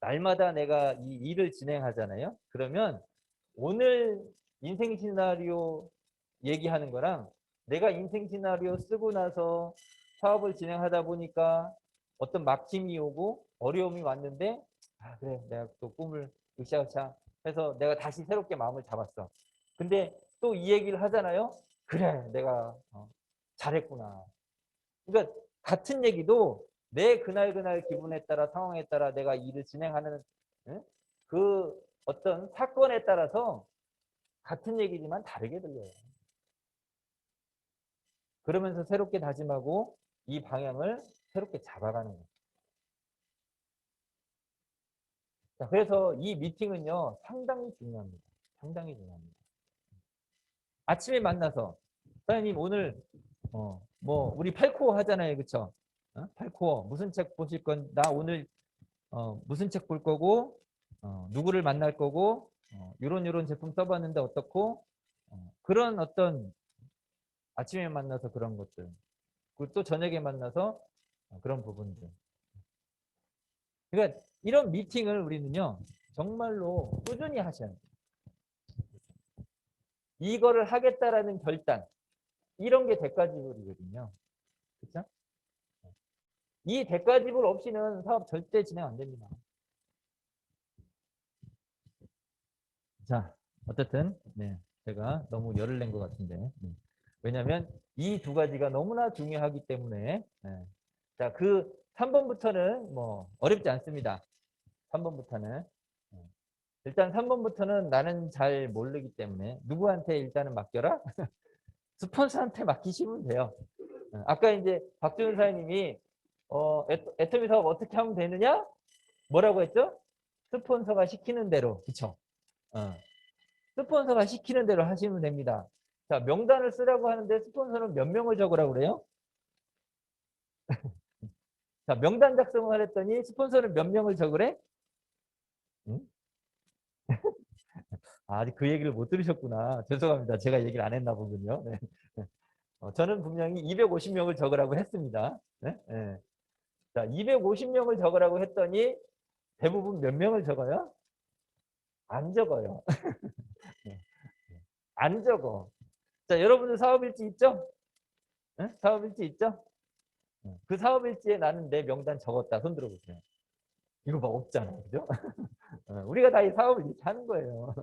날마다 내가 이 일을 진행하잖아요. 그러면 오늘 인생 시나리오 얘기하는 거랑 내가 인생 시나리오 쓰고 나서 사업을 진행하다 보니까 어떤 막힘이 오고 어려움이 왔는데 그래 내가 또 꿈을 으쌰으쌰 해서 내가 다시 새롭게 마음을 잡았어. 근데 또 이 얘기를 하잖아요. 그래 내가 잘했구나. 그러니까 같은 얘기도 내 그날 기분에 따라 상황에 따라 내가 일을 진행하는 그 어떤 사건에 따라서 같은 얘기지만 다르게 들려요. 그러면서 새롭게 다짐하고 이 방향을 새롭게 잡아가는 거예요. 자, 그래서 이 미팅은요 상당히 중요합니다. 상당히 중요합니다. 아침에 만나서 사장님 오늘 뭐 우리 8코어 하잖아요. 그쵸? 8코어 무슨 책 보실 건 나 오늘 무슨 책 볼 거고 누구를 만날 거고 요런 제품 써봤는데 어떻고 그런 어떤 아침에 만나서 그런 것들 그리고 또 저녁에 만나서 그런 부분들 그러니까 이런 미팅을 우리는요 정말로 꾸준히 하셔야 돼요. 이거를 하겠다라는 결단 이런 게 대가지불이거든요. 그렇죠? 이 대가지불 없이는 사업 절대 진행 안 됩니다. 자, 어쨌든 네, 제가 너무 열을 낸 것 같은데 왜냐하면 이 두 가지가 너무나 중요하기 때문에 네. 자, 그 3번부터는 뭐 어렵지 않습니다. 3번부터는 일단 3번부터는 나는 잘 모르기 때문에 누구한테 일단은 맡겨라? 스폰서한테 맡기시면 돼요. 아까 이제 박준훈 사장님이 애터미 사업 어떻게 하면 되느냐? 뭐라고 했죠? 스폰서가 시키는 대로. 그쵸? 스폰서가 시키는 대로 하시면 됩니다. 자, 명단을 쓰라고 하는데 스폰서는 몇 명을 적으라고 그래요? 자, 명단 작성을 했더니 스폰서는 몇 명을 적으래? 응? 아, 아직 그 얘기를 못 들으셨구나. 죄송합니다. 제가 얘기를 안 했나 보군요. 네. 저는 분명히 250명을 적으라고 했습니다. 네? 네. 자, 250명을 적으라고 했더니 대부분 몇 명을 적어요? 안 적어요. 네. 안 적어. 자, 여러분들 사업일지 있죠? 네? 사업일지 있죠? 그 사업일지에 나는 내 명단 적었다. 손 들어보세요. 이거 막 없잖아. 그죠? 우리가 다 이 사업을 이렇게 하는 거예요.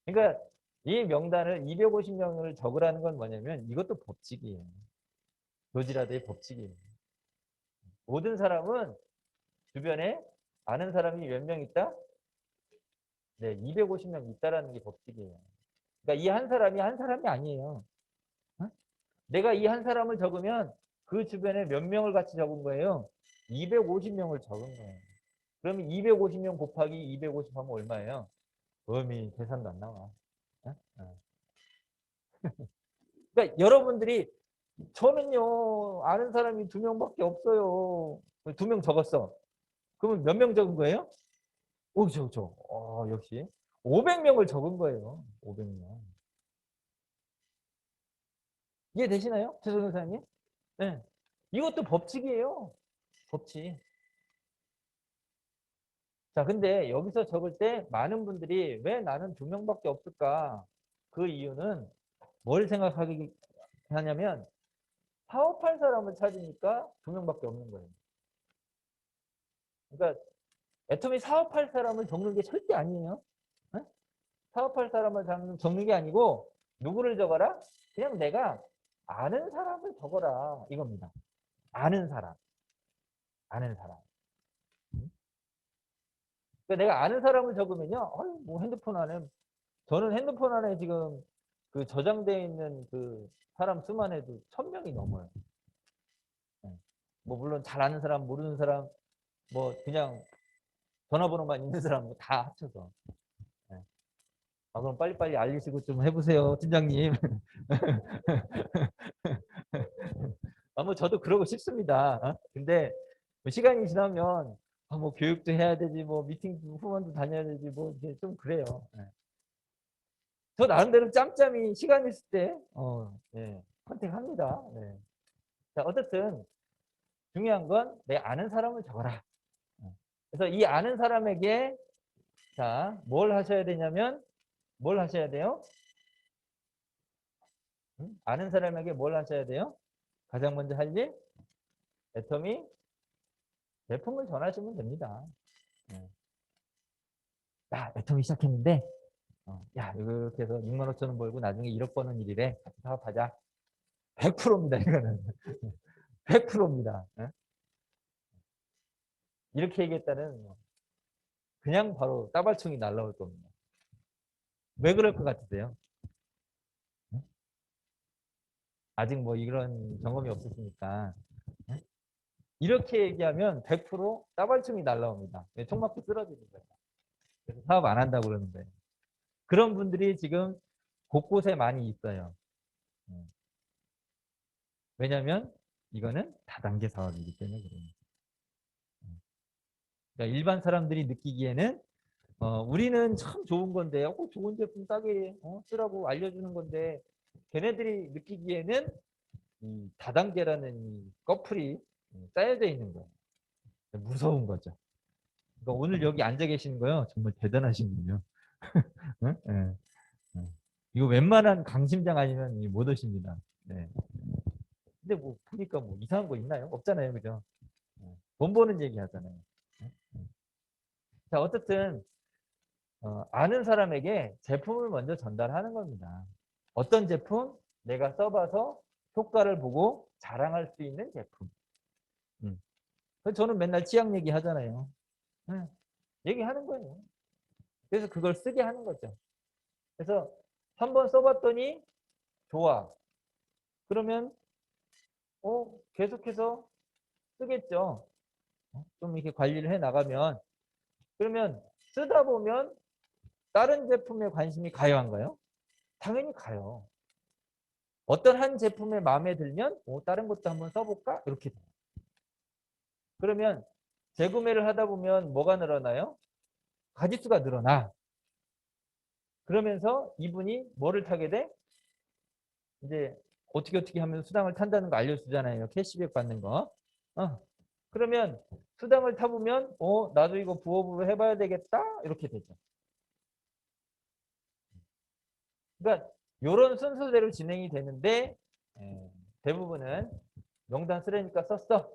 그러니까 이 명단을 250명을 적으라는 건 뭐냐면 이것도 법칙이에요. 교지라드의 법칙이에요. 모든 사람은 주변에 아는 사람이 몇 명 있다? 네, 250명 있다라는 게 법칙이에요. 그러니까 이 한 사람이 한 사람이 아니에요. 어? 내가 이 한 사람을 적으면 그 주변에 몇 명을 같이 적은 거예요? 250명을 적은 거예요. 그러면 250명 곱하기 250 하면 얼마예요? 계산도 안 나와. 어? 그러니까 여러분들이 저는요 아는 사람이 2명밖에 없어요. 2명 적었어. 그러면 몇 명 적은 거예요? 오, 역시 500명을 적은 거예요. 500명. 이해되시나요? 최선생 사장님? 네. 이것도 법칙이에요. 법칙. 자, 근데 여기서 적을 때 많은 분들이 왜 나는 2명밖에 없을까? 그 이유는 뭘 생각하게 하냐면 사업할 사람을 찾으니까 2명밖에 없는 거예요. 그러니까 애터미 사업할 사람을 적는 게 절대 아니에요. 네? 사업할 사람을 적는 게 아니고 누구를 적어라? 그냥 내가 아는 사람을 적어라 이겁니다. 아는 사람. 아는 사람. 그러니까 내가 아는 사람을 적으면요. 뭐 핸드폰 안에 저는 핸드폰 안에 지금 그 저장되어 있는 그 사람 수만 해도 1000명이 넘어요. 네. 뭐 물론 잘 아는 사람, 모르는 사람, 뭐 그냥 전화번호만 있는 사람 뭐 다 합쳐서. 네. 아, 그럼 빨리빨리 알리시고 좀 해보세요, 팀장님. 뭐 저도 그러고 싶습니다. 근데 뭐 시간이 지나면 뭐 교육도 해야 되지, 뭐 미팅도 후원도 다녀야 되지, 뭐 이제 좀 그래요. 네. 저 나름대로 짬짬이 시간 있을 때 예, 컨택합니다. 네. 자, 어쨌든 중요한 건 내 아는 사람을 적어라. 그래서 이 아는 사람에게 자, 뭘 하셔야 되냐면 뭘 하셔야 돼요? 아는 사람에게 뭘 하셔야 돼요? 가장 먼저 할 일, 애터미 제품을 전하시면 됩니다. 네. 야, 애터미 시작했는데, 야, 이렇게 해서 6만 5천 원 벌고 나중에 1억 버는 일이래. 같이 사업하자. 100%입니다, 이거는. 100%입니다. 이렇게 얘기했다는 그냥 바로 따발총이 날라올 겁니다. 왜 그럴 것 같으세요? 아직 뭐 이런 경험이 없으시니까. 이렇게 얘기하면 100% 따발총이 날라옵니다. 총 맞고 쓰러지는 거예요. 그래서 사업 안 한다고 그러는 거예요. 그런 분들이 지금 곳곳에 많이 있어요. 왜냐하면 이거는 다단계 사업이기 때문에 그래요. 그러니까 일반 사람들이 느끼기에는 우리는 참 좋은 건데, 좋은 제품 싸게 쓰라고 알려주는 건데, 걔네들이 느끼기에는 이 다단계라는 이 꺼풀이 쌓여져 있는 거예요. 무서운 거죠. 그러니까 오늘 여기 앉아 계시는 거요. 정말 대단하신 분이요. 응? 예. 예. 이거 웬만한 강심장 아니면 못 오십니다. 네. 근데 뭐 보니까 뭐 이상한 거 있나요? 없잖아요, 그죠? 돈 버는 얘기 하잖아요. 자, 어쨌든 아는 사람에게 제품을 먼저 전달하는 겁니다. 어떤 제품? 내가 써봐서 효과를 보고 자랑할 수 있는 제품. 그래서 저는 맨날 치약 얘기 하잖아요. 얘기하는 거예요. 그래서 그걸 쓰게 하는 거죠. 그래서 한번 써봤더니 좋아. 그러면 계속해서 쓰겠죠. 좀 이렇게 관리를 해 나가면 그러면 쓰다 보면 다른 제품에 관심이 가요 안 가요? 당연히 가요. 어떤 한 제품에 마음에 들면 다른 것도 한번 써볼까? 이렇게 돼요. 그러면 재구매를 하다 보면 뭐가 늘어나요? 가짓수가 늘어나. 그러면서 이분이 뭐를 타게 돼? 이제 어떻게 하면 수당을 탄다는 거 알려주잖아요. 캐시백 받는 거. 그러면 수당을 타보면 나도 이거 부업으로 해봐야 되겠다 이렇게 되죠. 그러니까 이런 순서대로 진행이 되는데 대부분은 명단 쓰려니까 썼어.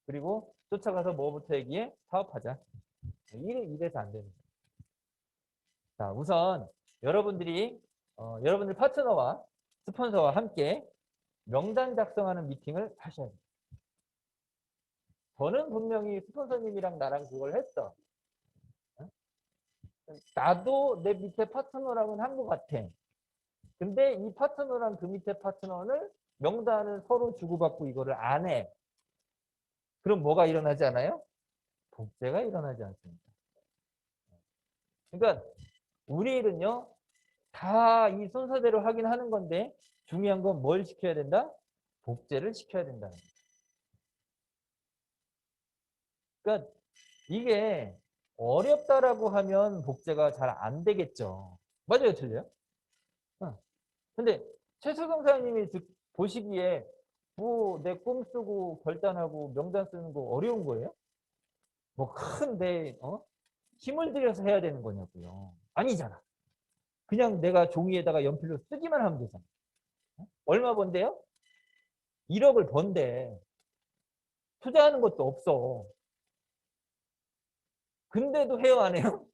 그리고 쫓아가서 뭐부터 얘기해? 사업하자. 이래서 안 되는 거예요. 자, 우선 여러분들 파트너와 스폰서와 함께 명단 작성하는 미팅을 하셔야 돼요. 저는 분명히 스폰서님이랑 나랑 그걸 했어. 나도 내 밑에 파트너랑은 한 것 같아. 근데 이 파트너랑 그 밑에 파트너는 명단을 서로 주고받고 이거를 안 해. 그럼 뭐가 일어나지 않아요? 복제가 일어나지 않습니다. 그러니까 우리 일은요, 다 이 순서대로 하긴 하는 건데 중요한 건 뭘 시켜야 된다? 복제를 시켜야 된다는 거예요. 그러니까 이게 어렵다라고 하면 복제가 잘 안 되겠죠. 맞아요, 틀려요? 근데 최수경 사장님이 보시기에 뭐 내 꿈 쓰고 결단하고 명단 쓰는 거 어려운 거예요? 뭐 큰데 힘을 들여서 해야 되는 거냐고요. 아니잖아. 그냥 내가 종이에다가 연필로 쓰기만 하면 되잖아. 얼마 번대요? 1억을 번대. 투자하는 것도 없어. 근데도 해요, 안 해요?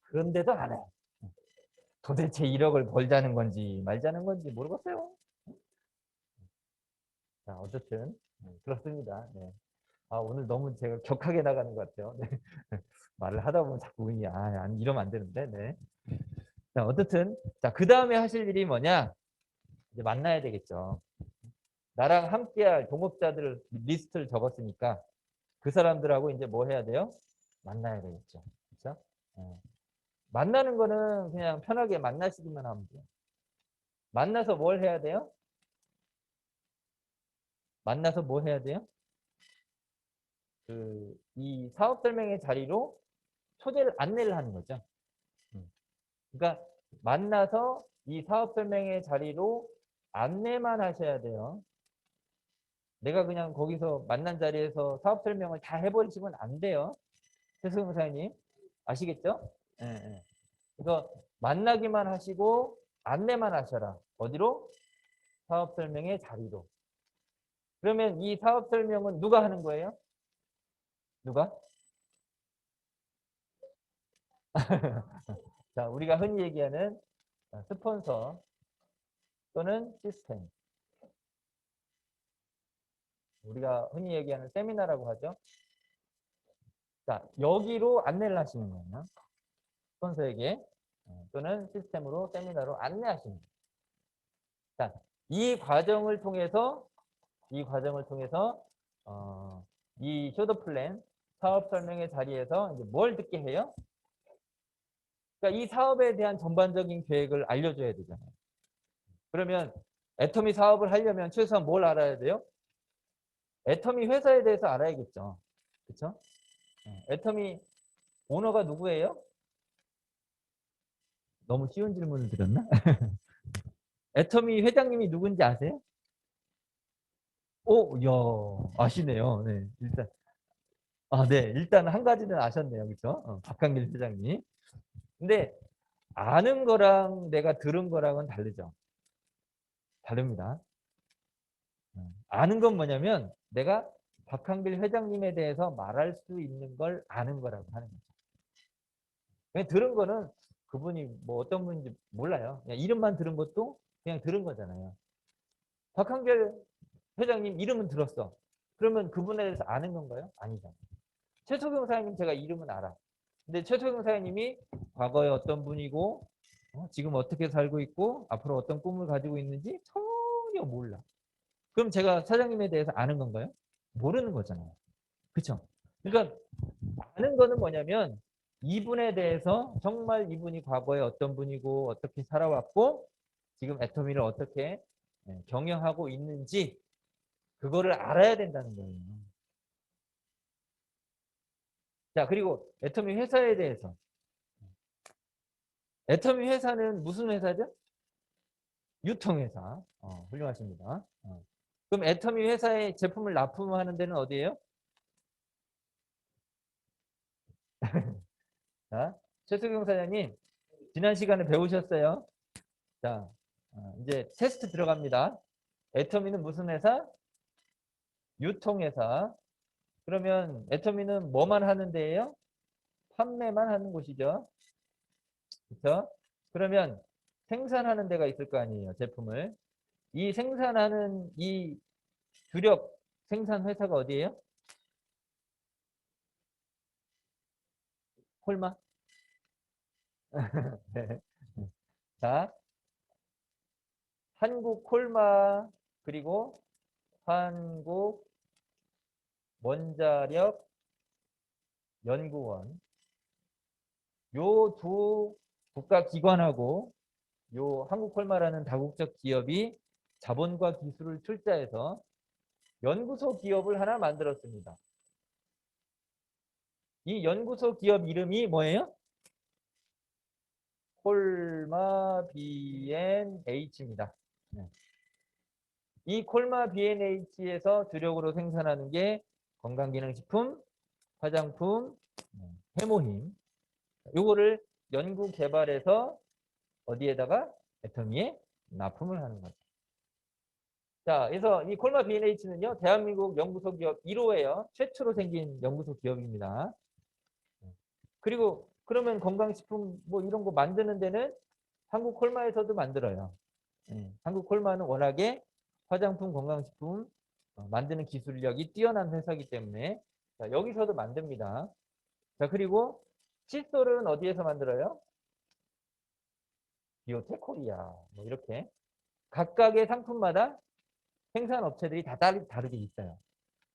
그런데도 안 해. 도대체 1억을 벌자는 건지 말자는 건지 모르겠어요. 자, 어쨌든 그렇습니다. 네. 오늘 너무 제가 격하게 나가는 것 같아요. 네. 말을 하다 보면 자꾸 운이 이러면 안 되는데. 네. 자, 어쨌든 그 다음에 하실 일이 뭐냐? 이제 만나야 되겠죠. 나랑 함께할 동업자들 리스트를 적었으니까 그 사람들하고 이제 뭐 해야 돼요? 만나야 되겠죠. 그렇죠? 만나는 거는 그냥 편하게 만나시기만 하면 돼요. 만나서 뭘 해야 돼요? 만나서 뭐 해야 돼요? 이 사업 설명회 자리로 안내를 하는 거죠. 그러니까 만나서 이 사업 설명회 자리로 안내만 하셔야 돼요. 내가 그냥 거기서 만난 자리에서 사업 설명을 다 해버리시면 안 돼요. 최승용 사장님 아시겠죠? 예, 예. 그래서 만나기만 하시고 안내만 하셔라. 어디로? 사업 설명회 자리로. 그러면 이 사업 설명은 누가 하는 거예요? 누가? 자, 우리가 흔히 얘기하는 스폰서 또는 시스템. 우리가 흔히 얘기하는 세미나라고 하죠. 자, 여기로 안내를 하시는 거예요. 스폰서에게 또는 시스템으로 세미나로 안내하시는 거예요. 자, 이 과정을 통해서 이 쇼더 플랜 사업 설명회 자리에서 이제 뭘 듣게 해요? 그러니까 이 사업에 대한 전반적인 계획을 알려줘야 되잖아요. 그러면 애터미 사업을 하려면 최소한 뭘 알아야 돼요? 애터미 회사에 대해서 알아야겠죠. 그렇죠? 애터미 오너가 누구예요? 너무 쉬운 질문을 드렸나? 애터미 회장님이 누군지 아세요? 오, 이야, 아시네요. 네, 일단. 아, 네. 일단 한 가지는 아셨네요. 그렇죠? 박한길 회장님. 근데 아는 거랑 내가 들은 거랑은 다르죠. 다릅니다. 아는 건 뭐냐면 내가 박한길 회장님에 대해서 말할 수 있는 걸 아는 거라고 하는 거죠. 그냥 들은 거는 그분이 뭐 어떤 분인지 몰라요. 그냥 이름만 들은 것도 그냥 들은 거잖아요. 박한길 회장님 이름은 들었어. 그러면 그분에 대해서 아는 건가요? 아니잖아요. 최석영 사장님 제가 이름은 알아. 근데 최석영 사장님이 과거에 어떤 분이고 지금 어떻게 살고 있고 앞으로 어떤 꿈을 가지고 있는지 전혀 몰라. 그럼 제가 사장님에 대해서 아는 건가요? 모르는 거잖아요. 그렇죠? 그러니까 아는 거는 뭐냐면 이분에 대해서 정말 이분이 과거에 어떤 분이고 어떻게 살아왔고 지금 애터미를 어떻게 경영하고 있는지 그거를 알아야 된다는 거예요. 자, 그리고 애터미 회사에 대해서 애터미 회사는 무슨 회사죠? 유통회사. 훌륭하십니다. 그럼 애터미 회사의 제품을 납품하는 데는 어디예요? 자, 최수경 사장님, 지난 시간에 배우셨어요? 자, 이제 테스트 들어갑니다. 애터미는 무슨 회사? 유통회사. 그러면 애터미는 뭐만 하는 데예요? 판매만 하는 곳이죠. 그렇죠? 그러면 생산하는 데가 있을 거 아니에요, 제품을. 이 생산하는 이 주력 생산 회사가 어디예요? 콜마? 네. 자, 한국 콜마 그리고 한국 원자력 연구원 요 두 국가기관하고 요 한국 콜마라는 다국적 기업이 자본과 기술을 출자해서 연구소 기업을 하나 만들었습니다. 이 연구소 기업 이름이 뭐예요? 콜마 B&H입니다. 이 콜마 B&H에서 주력으로 생산하는 게 건강기능식품, 화장품, 해모힘. 요거를 연구 개발해서 어디에다가 애터미에 납품을 하는 거죠. 자, 그래서 이 콜마 B&H는요, 대한민국 연구소 기업 1호예요. 최초로 생긴 연구소 기업입니다. 그리고 그러면 건강식품 뭐 이런 거 만드는 데는 한국 콜마에서도 만들어요. 한국 콜마는 워낙에 화장품, 건강식품 만드는 기술력이 뛰어난 회사이기 때문에 자, 여기서도 만듭니다. 자, 그리고 칫솔은 어디에서 만들어요? 비오테코리아 뭐 이렇게 각각의 상품마다 생산 업체들이 다 다르게 있어요.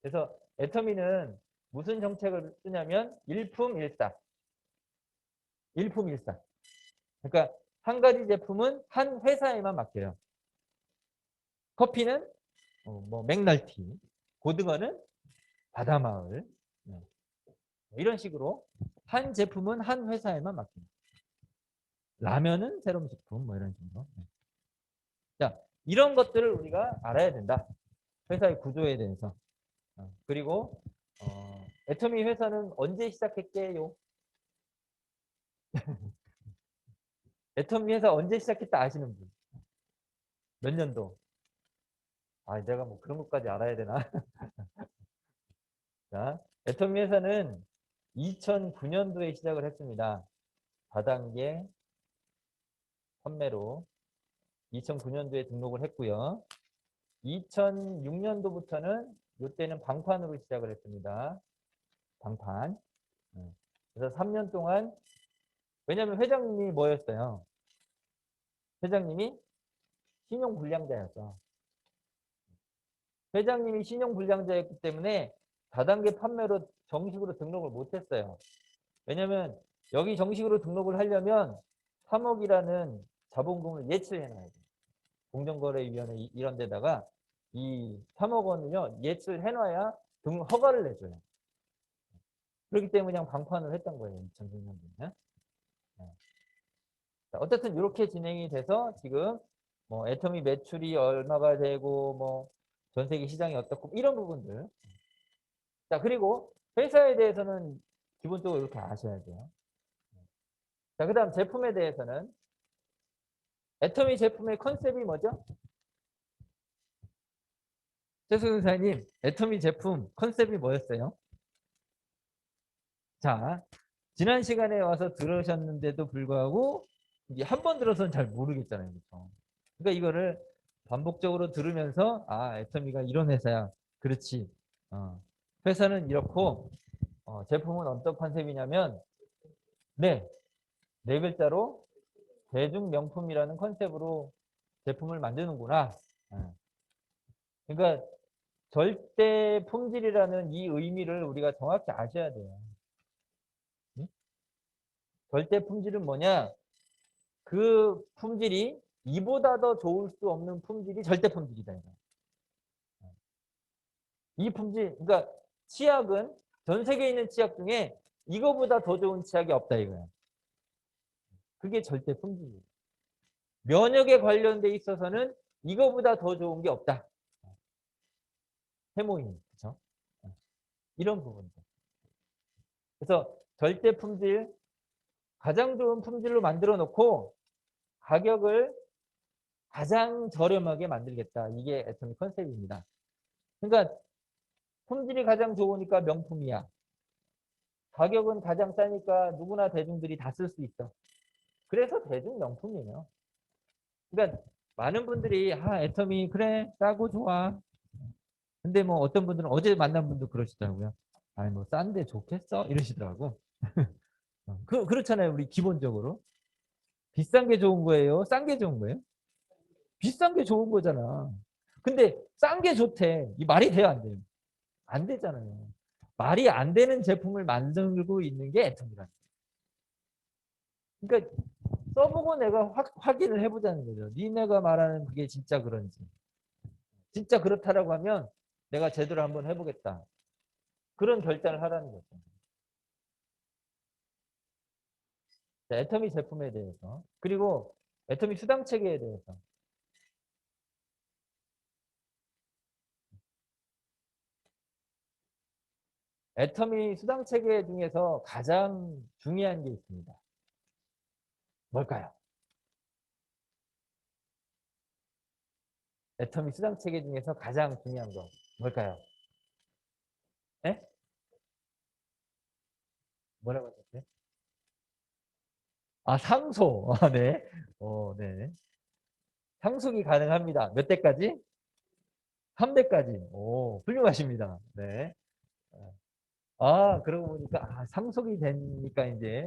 그래서 애터미는 무슨 정책을 쓰냐면 일품일사. 일품일사. 그러니까 한 가지 제품은 한 회사에만 맡겨요. 커피는 뭐 맥날티, 고등어는 바다마을 네. 이런 식으로 한 제품은 한 회사에만 맡깁니다. 라면은 세롬식품 뭐 이런 식으로. 자, 이런 것들을 우리가 알아야 된다. 회사의 구조에 대해서. 그리고 애터미 회사는 언제 시작했게요? 애터미 회사 언제 시작했다 아시는 분? 몇 년도? 아, 내가 뭐 그런 것까지 알아야 되나? 자, 애터미 회사는 2009년도에 시작을 했습니다. 다단계 판매로 2009년도에 등록을 했고요. 2006년도부터는 이때는 방판으로 시작을 했습니다. 방판. 그래서 3년 동안 왜냐하면 회장님이 뭐였어요? 회장님이 신용불량자였어. 회장님이 신용불량자였기 때문에 다단계 판매로 정식으로 등록을 못했어요. 왜냐하면 여기 정식으로 등록을 하려면 3억이라는 자본금을 예치를 해놔야 돼요. 공정거래위원회 이런 데다가 이 3억 원을요, 예치를 해놔야 등록 허가를 내줘요. 그렇기 때문에 그냥 방판을 했던 거예요. 2016년도에. 어쨌든 이렇게 진행이 돼서 지금 뭐 애터미 매출이 얼마가 되고 뭐 전 세계 시장이 어떻고 이런 부분들. 자, 그리고 회사에 대해서는 기본적으로 이렇게 아셔야 돼요. 자, 그다음 제품에 대해서는 애터미 제품의 컨셉이 뭐죠? 최수근 사님, 애터미 제품 컨셉이 뭐였어요? 자, 지난 시간에 와서 들으셨는데도 불구하고 이게 한 번 들어서는 잘 모르겠잖아요. 그렇죠? 그러니까 이거를 반복적으로 들으면서 아, 애터미가 이런 회사야. 그렇지. 회사는 이렇고 제품은 어떤 컨셉이냐면 네, 네 글자로 대중 명품이라는 컨셉으로 제품을 만드는구나. 그러니까 절대 품질이라는 이 의미를 우리가 정확히 아셔야 돼요. 응? 절대 품질은 뭐냐? 그 품질이 이보다 더 좋을 수 없는 품질이 절대 품질이다. 이 품질, 그러니까 치약은 전 세계에 있는 치약 중에 이거보다 더 좋은 치약이 없다 이거야. 그게 절대 품질이에요. 면역에 관련돼 있어서는 이거보다 더 좋은 게 없다. 해모임, 그렇죠? 이런 부분들. 그래서 절대 품질, 가장 좋은 품질로 만들어 놓고 가격을 가장 저렴하게 만들겠다. 이게 애터미 컨셉입니다. 그러니까 품질이 가장 좋으니까 명품이야. 가격은 가장 싸니까 누구나 대중들이 다 쓸 수 있어. 그래서 대중 명품이에요. 그러니까 많은 분들이 애터미 그래 싸고 좋아. 근데 뭐 어떤 분들은 어제 만난 분도 그러시더라고요. 아니 뭐 싼데 좋겠어 이러시더라고. 그렇잖아요. 우리 기본적으로 비싼 게 좋은 거예요. 싼 게 좋은 거예요. 비싼 게 좋은 거잖아. 근데 싼 게 좋대. 이 말이 돼요, 안 돼요? 안 되잖아요. 말이 안 되는 제품을 만들고 있는 게 애터미라는 거예요. 그러니까 써보고 내가 확인을 해보자는 거죠. 니네가 말하는 그게 진짜 그런지. 진짜 그렇다라고 하면 내가 제대로 한번 해보겠다. 그런 결단을 하라는 거죠. 자, 애터미 제품에 대해서. 그리고 애터미 수당 체계에 대해서. 애터미 수당 체계 중에서 가장 중요한 게 있습니다. 뭘까요? 애터미 수당 체계 중에서 가장 중요한 거 뭘까요? 예? 뭐라고 하셨어요? 아, 상속. 아, 네. 네. 상속이 가능합니다. 몇 대까지? 3대까지. 오, 훌륭하십니다. 네. 그러고 보니까, 상속이 되니까 이제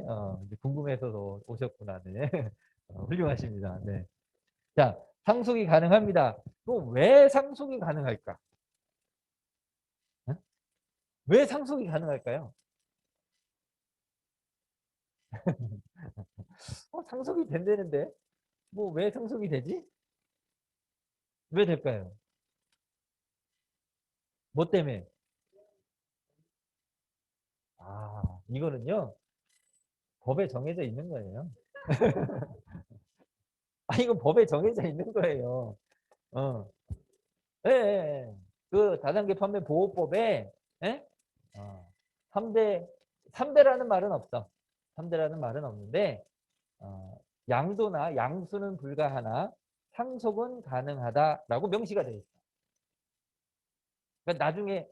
궁금해서 오셨구나. 네. 훌륭하십니다. 네. 자, 상속이 가능합니다. 그럼 왜 상속이 가능할까? 어? 왜 상속이 가능할까요? 상속이 된다는데, 뭐 왜 상속이 되지? 왜 될까요? 뭐 때문에? 이거는요, 법에 정해져 있는 거예요. 이건 법에 정해져 있는 거예요. 어. 예, 예, 예. 그 다단계 판매 보호법에, 예? 3대, 삼대라는 말은 없어. 3대라는 말은 없는데, 어, 양도나 양수는 불가하나 상속은 가능하다라고 명시가 되어 있어. 그러니까 나중에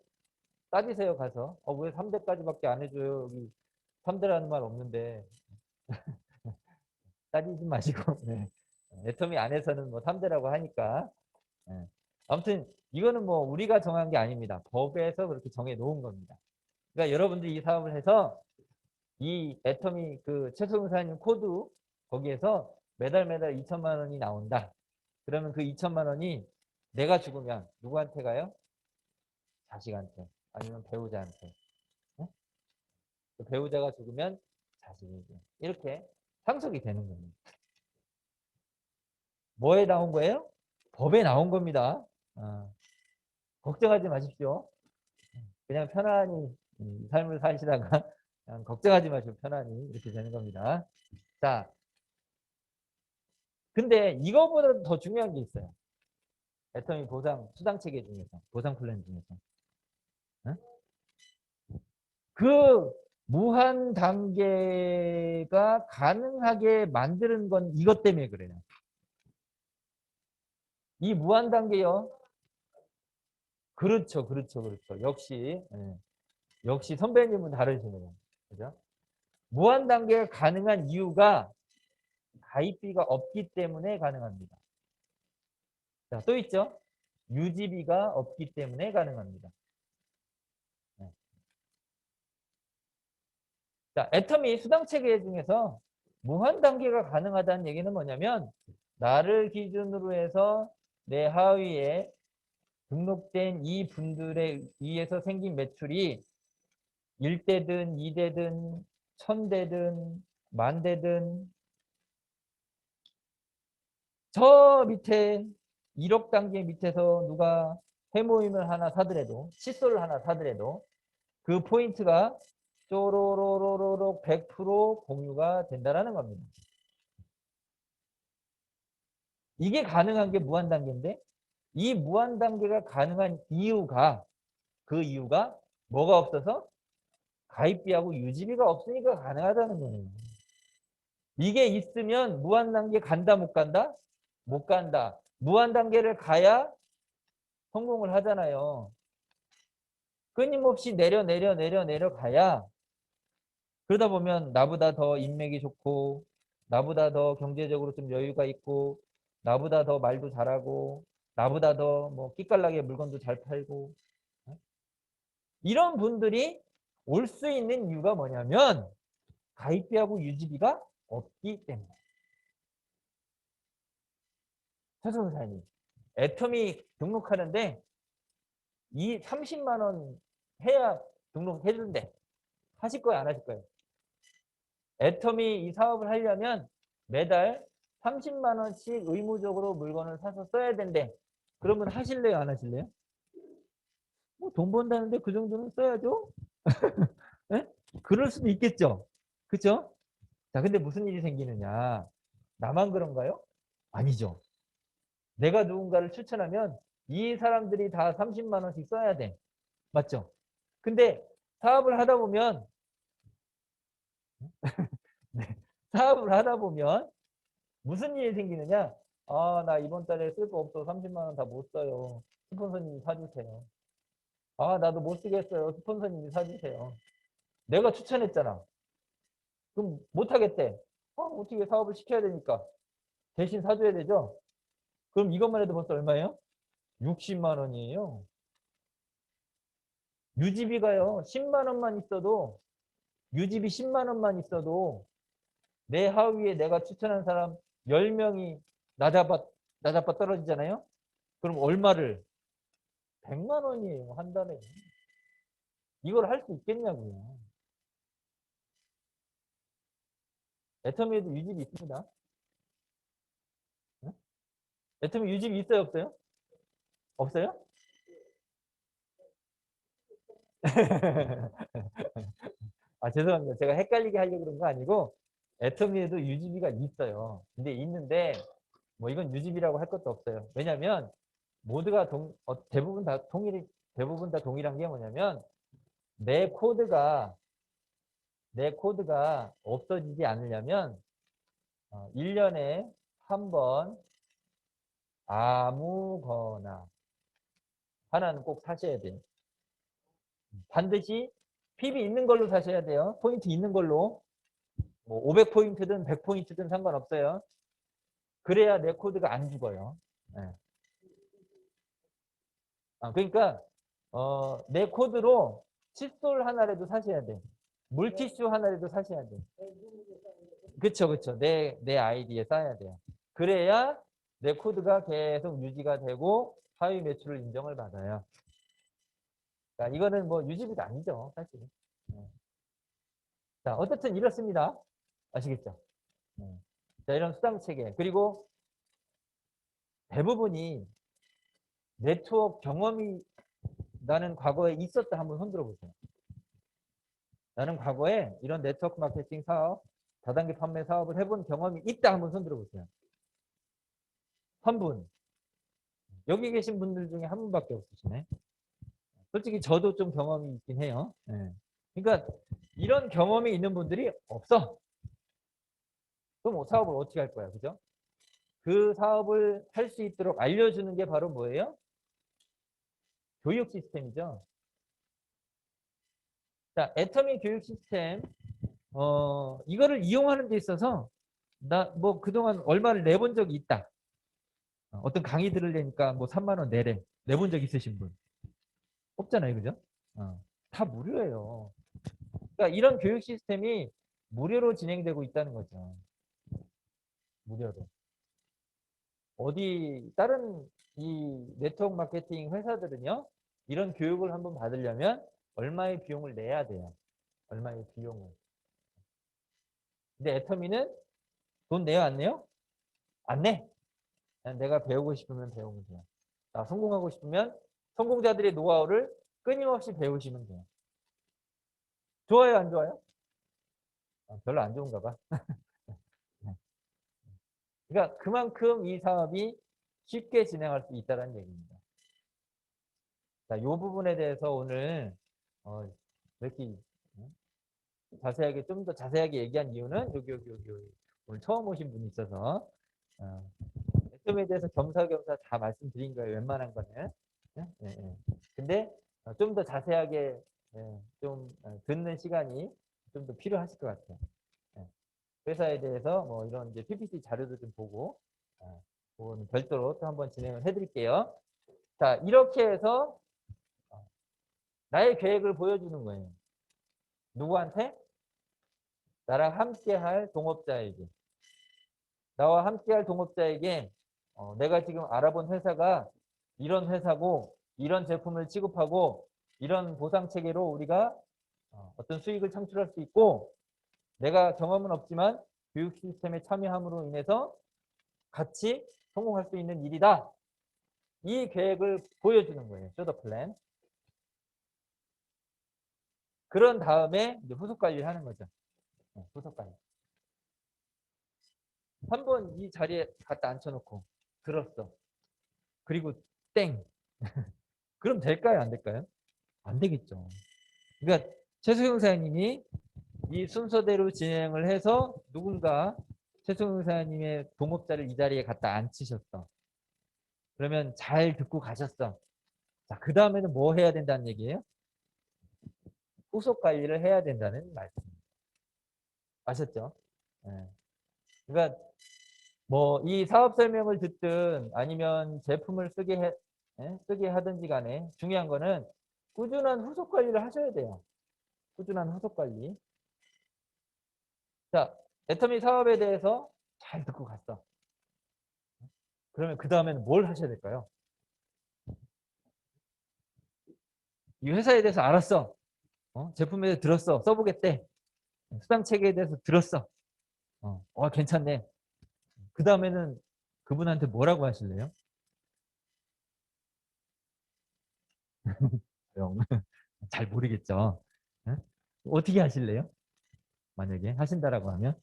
따지세요, 가서. 왜 3대까지밖에 안 해줘요? 여기 3대라는 말 없는데. 따지지 마시고, 네. 애터미 안에서는 뭐 3대라고 하니까. 예. 아무튼 이거는 뭐 우리가 정한 게 아닙니다. 법에서 그렇게 정해 놓은 겁니다. 그러니까 여러분들이 이 사업을 해서 이 애터미 그 최소공사님 코드 거기에서 매달 매달 2천만 원이 나온다. 그러면 그 2천만 원이 내가 죽으면 누구한테 가요? 자식한테 아니면 배우자한테. 응? 그 배우자가 죽으면 다시 이렇게 상속이 되는 겁니다. 뭐에 나온 거예요? 법에 나온 겁니다. 걱정하지 마십시오. 그냥 편안히 삶을 사시다가 그냥 걱정하지 마시고 편안히 이렇게 되는 겁니다. 자, 근데 이거보다 더 중요한 게 있어요. 애터미 보상 수당 체계 중에서, 보상 플랜 중에서. 응? 그 무한 단계가 가능하게 만드는 건 이것 때문에 그래요. 이 무한 단계요. 그렇죠, 그렇죠, 그렇죠. 역시, 역시 선배님은 다르시네요. 그죠? 무한 단계가 가능한 이유가 가입비가 없기 때문에 가능합니다. 자, 또 있죠? 유지비가 없기 때문에 가능합니다. 네. 자, 애터미 수당 체계 중에서 무한 단계가 가능하다는 얘기는 뭐냐면 나를 기준으로 해서 내 하위에 등록된 이 분들에 의해서 생긴 매출이 1대든 2대든 1000대든 10,000대든 저 밑에 1억 단계 밑에서 누가 해모임을 하나 사더라도 칫솔을 하나 사더라도 그 포인트가 쪼로로로로록 100% 공유가 된다라는 겁니다. 이게 가능한 게 무한 단계인데 이 무한 단계가 가능한 이유가 그 이유가 뭐가 없어서 가입비하고 유지비가 없으니까 가능하다는 거예요. 이게 있으면 무한 단계 간다 못 간다? 못 간다. 무한 단계를 가야 성공을 하잖아요. 끊임없이 내려가야 그러다 보면 나보다 더 인맥이 좋고 나보다 더 경제적으로 좀 여유가 있고 나보다 더 말도 잘하고 나보다 더 뭐 끼깔나게 물건도 잘 팔고 이런 분들이 올 수 있는 이유가 뭐냐면 가입비하고 유지비가 없기 때문에. 최선사님 애터미 등록하는데 이 30만 원 해야 등록해준대. 하실 거예요, 안 하실 거예요? 애터미 이 사업을 하려면 매달 30만 원씩 의무적으로 물건을 사서 써야 된대. 그러면 하실래요, 안 하실래요? 뭐 돈 번다는데 그 정도는 써야죠? 네? 그럴 수도 있겠죠. 그렇죠? 자, 근데 무슨 일이 생기느냐? 나만 그런가요? 아니죠. 내가 누군가를 추천하면 이 사람들이 다 30만 원씩 써야 돼. 맞죠? 근데 사업을 하다 보면 네, 사업을 하다 보면 무슨 일이 생기느냐? 아, 나 이번 달에 쓸 거 없어. 30만 원 다 못 써요. 스폰서님이 사주세요. 아, 나도 못 쓰겠어요. 스폰서님이 사주세요. 내가 추천했잖아. 그럼 못 하겠대. 어떻게 사업을 시켜야 되니까. 대신 사줘야 되죠? 그럼 이것만 해도 벌써 얼마예요? 60만 원이에요. 유지비가요. 10만 원만 있어도 유지비 10만 원만 있어도 내 하위에 내가 추천한 사람 10명이 나잡아 떨어지잖아요. 그럼 얼마를? 100만 원이에요. 한 달에. 이걸 할 수 있겠냐고요. 애터미에도 유지비 있습니다. 응? 애터미 유지비 있어요? 없어요? 없어요? 아, 죄송합니다. 제가 헷갈리게 하려고 그런 거 아니고 애터미에도 유지비가 있어요. 근데 있는데 뭐 이건 유지비라고 할 것도 없어요. 왜냐하면 모두가 대부분 다 동일한 게 뭐냐면 내 코드가 없어지지 않으려면 1년에 한 번 아무거나 하나는 꼭 사셔야 돼요. 반드시 PB 있는 걸로 사셔야 돼요. 포인트 있는 걸로. 뭐 500포인트든 100포인트든 상관없어요. 그래야 내 코드가 안 죽어요. 네. 그러니까 내 코드로 칫솔 하나라도 사셔야 돼. 물티슈 하나라도 사셔야 돼. 그쵸, 그쵸. 내 아이디에 쌓아야 돼요. 그래야 내 코드가 계속 유지가 되고 하위 매출을 인정을 받아요. 그러니까 이거는 뭐 유지비가 아니죠, 사실. 네. 자, 어쨌든 이렇습니다. 아시겠죠? 네. 자, 이런 수당 체계. 그리고 대부분이 네트워크 경험이 나는 과거에 있었다 한번 손들어 보세요. 나는 과거에 이런 네트워크 마케팅 사업, 다단계 판매 사업을 해본 경험이 있다 한번 손들어 보세요. 한 분. 여기 계신 분들 중에 한 분밖에 없으시네. 솔직히 저도 좀 경험이 있긴 해요. 네. 그러니까 이런 경험이 있는 분들이 없어. 그럼 사업을 어떻게 할 거야? 그죠? 그 사업을 할 수 있도록 알려주는 게 바로 뭐예요? 교육 시스템이죠. 자, 애터미 교육 시스템, 이거를 이용하는 데 있어서 나 뭐 그동안 얼마를 내본 적이 있다. 어떤 강의 들으려니까 뭐 3만 원 내본 적 있으신 분 없잖아요, 그죠? 다 무료예요. 그러니까 이런 교육 시스템이 무료로 진행되고 있다는 거죠. 무료로. 어디 다른 이 네트워크 마케팅 회사들은요, 이런 교육을 한번 받으려면 얼마의 비용을 내야 돼요. 얼마의 비용을. 근데 애터미는 돈 내요, 안 내요? 안 내. 그냥 내가 배우고 싶으면 배우면 돼요. 성공하고 싶으면 성공자들의 노하우를 끊임없이 배우시면 돼요. 좋아요, 안 좋아요? 별로 안 좋은가 봐. 그러니까 그만큼 이 사업이 쉽게 진행할 수 있다는 얘기입니다. 자, 이 부분에 대해서 오늘 왜 이렇게 자세하게 좀 더 자세하게 얘기한 이유는 여기 오늘 처음 오신 분이 있어서 애점에 대해서 겸사겸사 다 말씀드린 거예요. 웬만한 거는. 예? 예, 예. 근데 좀 더 자세하게 좀 듣는 시간이 좀 더 필요하실 것 같아요. 예. 회사에 대해서 뭐 이런 이제 PPT 자료도 좀 보고 그건 별도로 또 한번 진행을 해드릴게요. 자, 이렇게 해서 나의 계획을 보여주는 거예요. 누구한테? 나랑 함께 할 동업자에게. 나와 함께 할 동업자에게 내가 지금 알아본 회사가 이런 회사고 이런 제품을 취급하고 이런 보상 체계로 우리가 어떤 수익을 창출할 수 있고 내가 경험은 없지만 교육 시스템에 참여함으로 인해서 같이 성공할 수 있는 일이다. 이 계획을 보여주는 거예요. 쇼더 플랜. 그런 다음에 이제 후속 관리를 하는 거죠. 후속 관리. 한번 이 자리에 갖다 앉혀놓고 들었어. 그리고 땡. 그럼 될까요? 안 될까요? 안 되겠죠. 그러니까 최수용 사장님이 이 순서대로 진행을 해서 누군가 최수용 사장님의 동업자를 이 자리에 갖다 앉히셨어. 그러면 잘 듣고 가셨어. 자, 그 다음에는 뭐 해야 된다는 얘기예요? 후속 관리를 해야 된다는 말씀입니다. 아셨죠? 네. 그러니까 뭐 이 사업 설명을 듣든 아니면 제품을 쓰게 하든지 간에 중요한 거는 꾸준한 후속 관리를 하셔야 돼요. 꾸준한 후속 관리. 자, 애터미 사업에 대해서 잘 듣고 갔어. 그러면 그 다음에는 뭘 하셔야 될까요? 이 회사에 대해서 알았어. 제품에 대해서 들었어. 써보겠대. 수당 체계에 대해서 들었어. 괜찮네. 그 다음에는 그분한테 뭐라고 하실래요? 잘 모르겠죠. 네? 어떻게 하실래요? 만약에 하신다라고 하면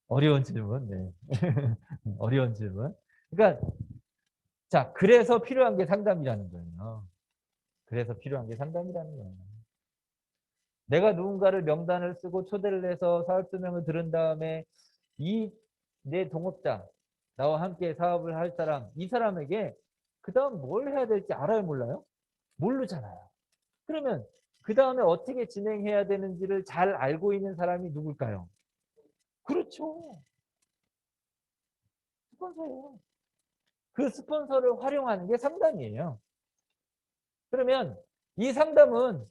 어려운 질문. 네. 어려운 질문. 그러니까 자, 그래서 필요한 게 상담이라는 거예요. 그래서 필요한 게 상담이라는 거예요. 내가 누군가를 명단을 쓰고 초대를 해서 사업 설명을 들은 다음에 이 내 동업자, 나와 함께 사업을 할 사람, 이 사람에게 그 다음 뭘 해야 될지 알아요, 몰라요? 모르잖아요. 그러면 그 다음에 어떻게 진행해야 되는지를 잘 알고 있는 사람이 누굴까요? 그렇죠. 스폰서예요. 그 스폰서를 활용하는 게 상담이에요. 그러면 이 상담은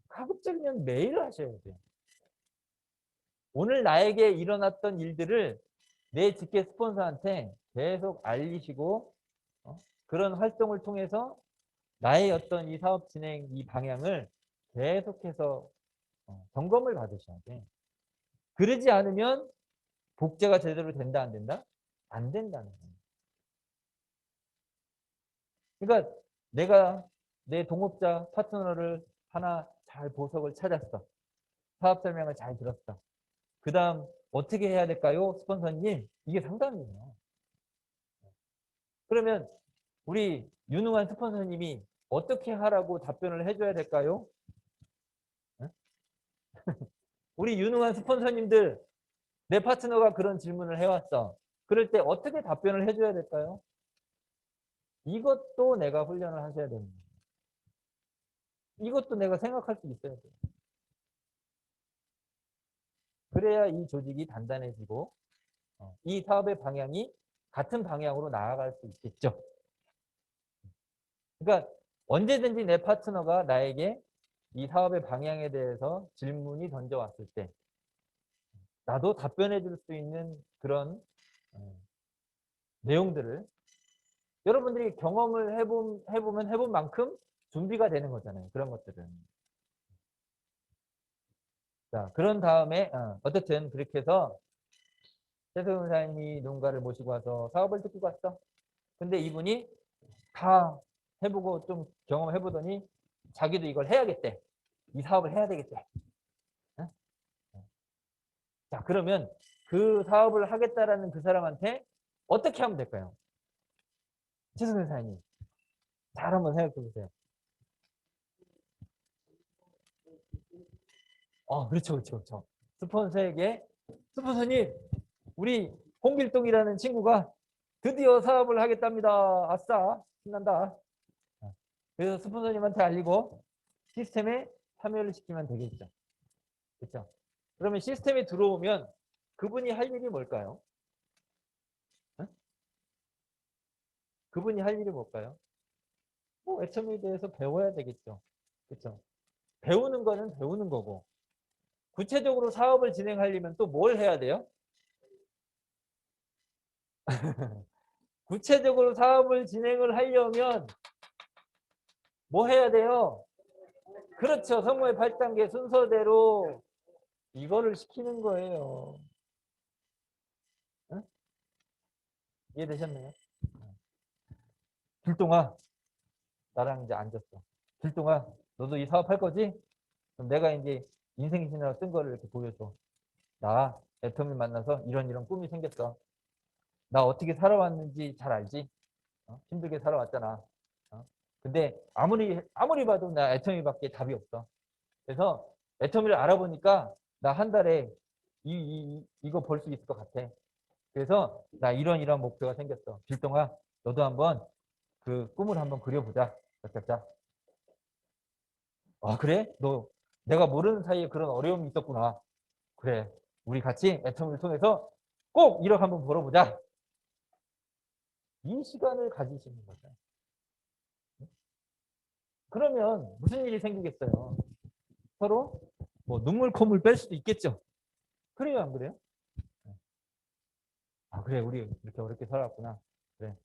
가급적이면 매일 하셔야 돼요. 오늘 나에게 일어났던 일들을 내 직계 스폰서한테 계속 알리시고 그런 활동을 통해서 나의 어떤 이 사업 진행 이 방향을 계속해서 점검을 받으셔야 돼. 그러지 않으면 복제가 제대로 된다, 안 된다? 안 된다는 거예요. 그러니까 내가 내 동업자 파트너를 하나 잘 보석을 찾았어. 사업 설명을 잘 들었어. 그 다음 어떻게 해야 될까요? 스폰서님. 이게 상담이에요. 그러면 우리 유능한 스폰서님이 어떻게 하라고 답변을 해줘야 될까요? 응? 우리 유능한 스폰서님들, 내 파트너가 그런 질문을 해왔어. 그럴 때 어떻게 답변을 해줘야 될까요? 이것도 내가 훈련을 하셔야 됩니다. 이것도 내가 생각할 수 있어야 돼요. 그래야 이 조직이 단단해지고 이 사업의 방향이 같은 방향으로 나아갈 수 있겠죠. 그러니까 언제든지 내 파트너가 나에게 이 사업의 방향에 대해서 질문이 던져왔을 때 나도 답변해 줄 수 있는 그런 내용들을 여러분들이 경험을 해보면 해본 만큼 준비가 되는 거잖아요. 그런 것들은. 자, 그런 다음에 어쨌든 그렇게 해서 최소영 사장님이 누군가를 모시고 와서 사업을 듣고 갔어. 근데 이분이 다 해보고 좀 경험해보더니 자기도 이걸 해야겠대. 이 사업을 해야 되겠대. 응? 자, 그러면 그 사업을 하겠다라는 그 사람한테 어떻게 하면 될까요? 최소영 사장님, 잘 한번 생각해 보세요. 그렇죠, 그렇죠, 그렇죠. 스폰서에게 스폰서님, 우리 홍길동이라는 친구가 드디어 사업을 하겠답니다. 아싸, 신난다. 그래서 스폰서님한테 알리고 시스템에 참여를 시키면 되겠죠. 그렇죠? 그러면 시스템에 들어오면 그분이 할 일이 뭘까요? 응? 그분이 할 일이 뭘까요? 애첨에 대해서 배워야 되겠죠. 그렇죠? 배우는 거는 배우는 거고 구체적으로 사업을 진행하려면 또 뭘 해야 돼요? 구체적으로 사업을 진행을 하려면 뭐 해야 돼요? 그렇죠. 성공의 8단계 순서대로 이거를 시키는 거예요. 응? 이해되셨나요? 길동아, 나랑 이제 앉았어. 길동아, 너도 이 사업 할 거지? 그럼 내가 이제 인생 신화로 쓴 거를 이렇게 보여줘. 나 애터미 만나서 이런 꿈이 생겼어. 나 어떻게 살아왔는지 잘 알지? 힘들게 살아왔잖아. 근데 아무리 봐도 나 애터미밖에 답이 없어. 그래서 애터미를 알아보니까 나 한 달에 이거 벌 수 있을 것 같아. 그래서 나 이런 목표가 생겼어. 길동아, 너도 한번 그 꿈을 한번 그려보자. 짝짝짝. 그래? 너 내가 모르는 사이에 그런 어려움이 있었구나. 그래. 우리 같이 애터미를 통해서 꼭 1억 한번 벌어보자. 이 시간을 가지시는 거죠. 그러면 무슨 일이 생기겠어요? 서로 뭐 눈물 콧물 뺄 수도 있겠죠. 그래요, 안 그래요? 그래, 우리 이렇게 어렵게 살아왔구나. 그래,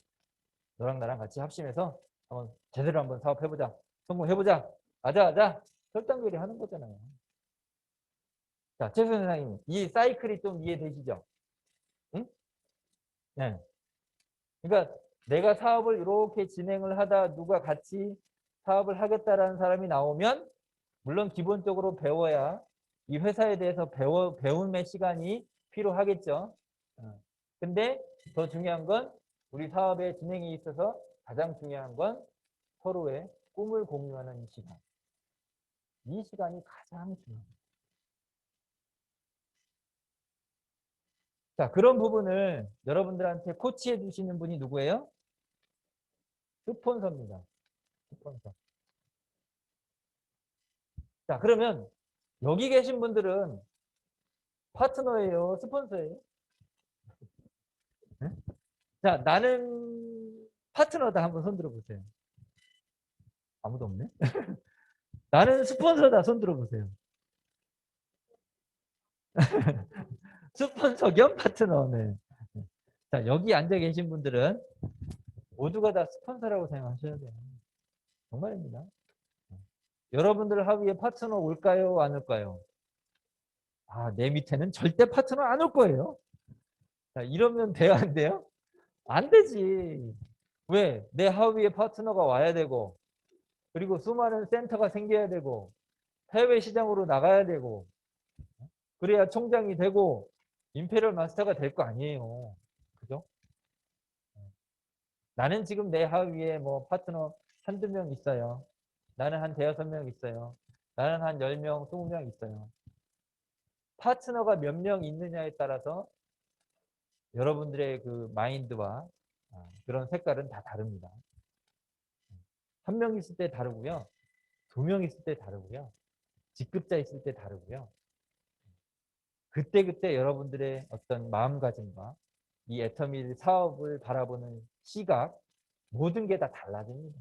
너랑 나랑 같이 합심해서 한번 제대로 한번 사업해보자. 성공해보자. 아자. 결단결의 하는 거잖아요. 자, 최 선생님, 이 사이클이 좀 이해되시죠? 응? 네. 그러니까 내가 사업을 이렇게 진행을 하다 누가 같이 사업을 하겠다라는 사람이 나오면 물론 기본적으로 배워야 이 회사에 대해서 배움의 시간이 필요하겠죠. 근데 더 중요한 건 우리 사업의 진행에 있어서 가장 중요한 건 서로의 꿈을 공유하는 이 시간. 이 시간이 가장 중요합니다. 자, 그런 부분을 여러분들한테 코치해 주시는 분이 누구예요? 스폰서입니다. 스폰서. 자, 그러면 여기 계신 분들은 파트너예요? 스폰서예요? 네? 자, 나는 파트너다. 한번 손 들어보세요. 아무도 없네? 나는 스폰서다. 손 들어보세요. 스폰서 겸 파트너. 네. 자, 여기 앉아 계신 분들은 모두가 다 스폰서라고 생각하셔야 돼요. 정말입니다. 여러분들 하위에 파트너 올까요? 안 올까요? 아, 내 밑에는 절대 파트너 안 올 거예요. 자, 이러면 돼요, 안 돼요? 안 되지. 왜? 내 하위에 파트너가 와야 되고, 그리고 수많은 센터가 생겨야 되고, 해외 시장으로 나가야 되고, 그래야 총장이 되고, 임페리얼 마스터가 될 거 아니에요. 그죠? 나는 지금 내 하위에 뭐 파트너 한두 명 있어요. 나는 한 대여섯 명 있어요. 나는 한 10명, 20명 있어요. 파트너가 몇 명 있느냐에 따라서 여러분들의 그 마인드와 그런 색깔은 다 다릅니다. 한 명 있을 때 다르고요. 두 명 있을 때 다르고요. 직급자 있을 때 다르고요. 그때그때 여러분들의 어떤 마음가짐과 이 애터미 사업을 바라보는 시각, 모든 게 다 달라집니다.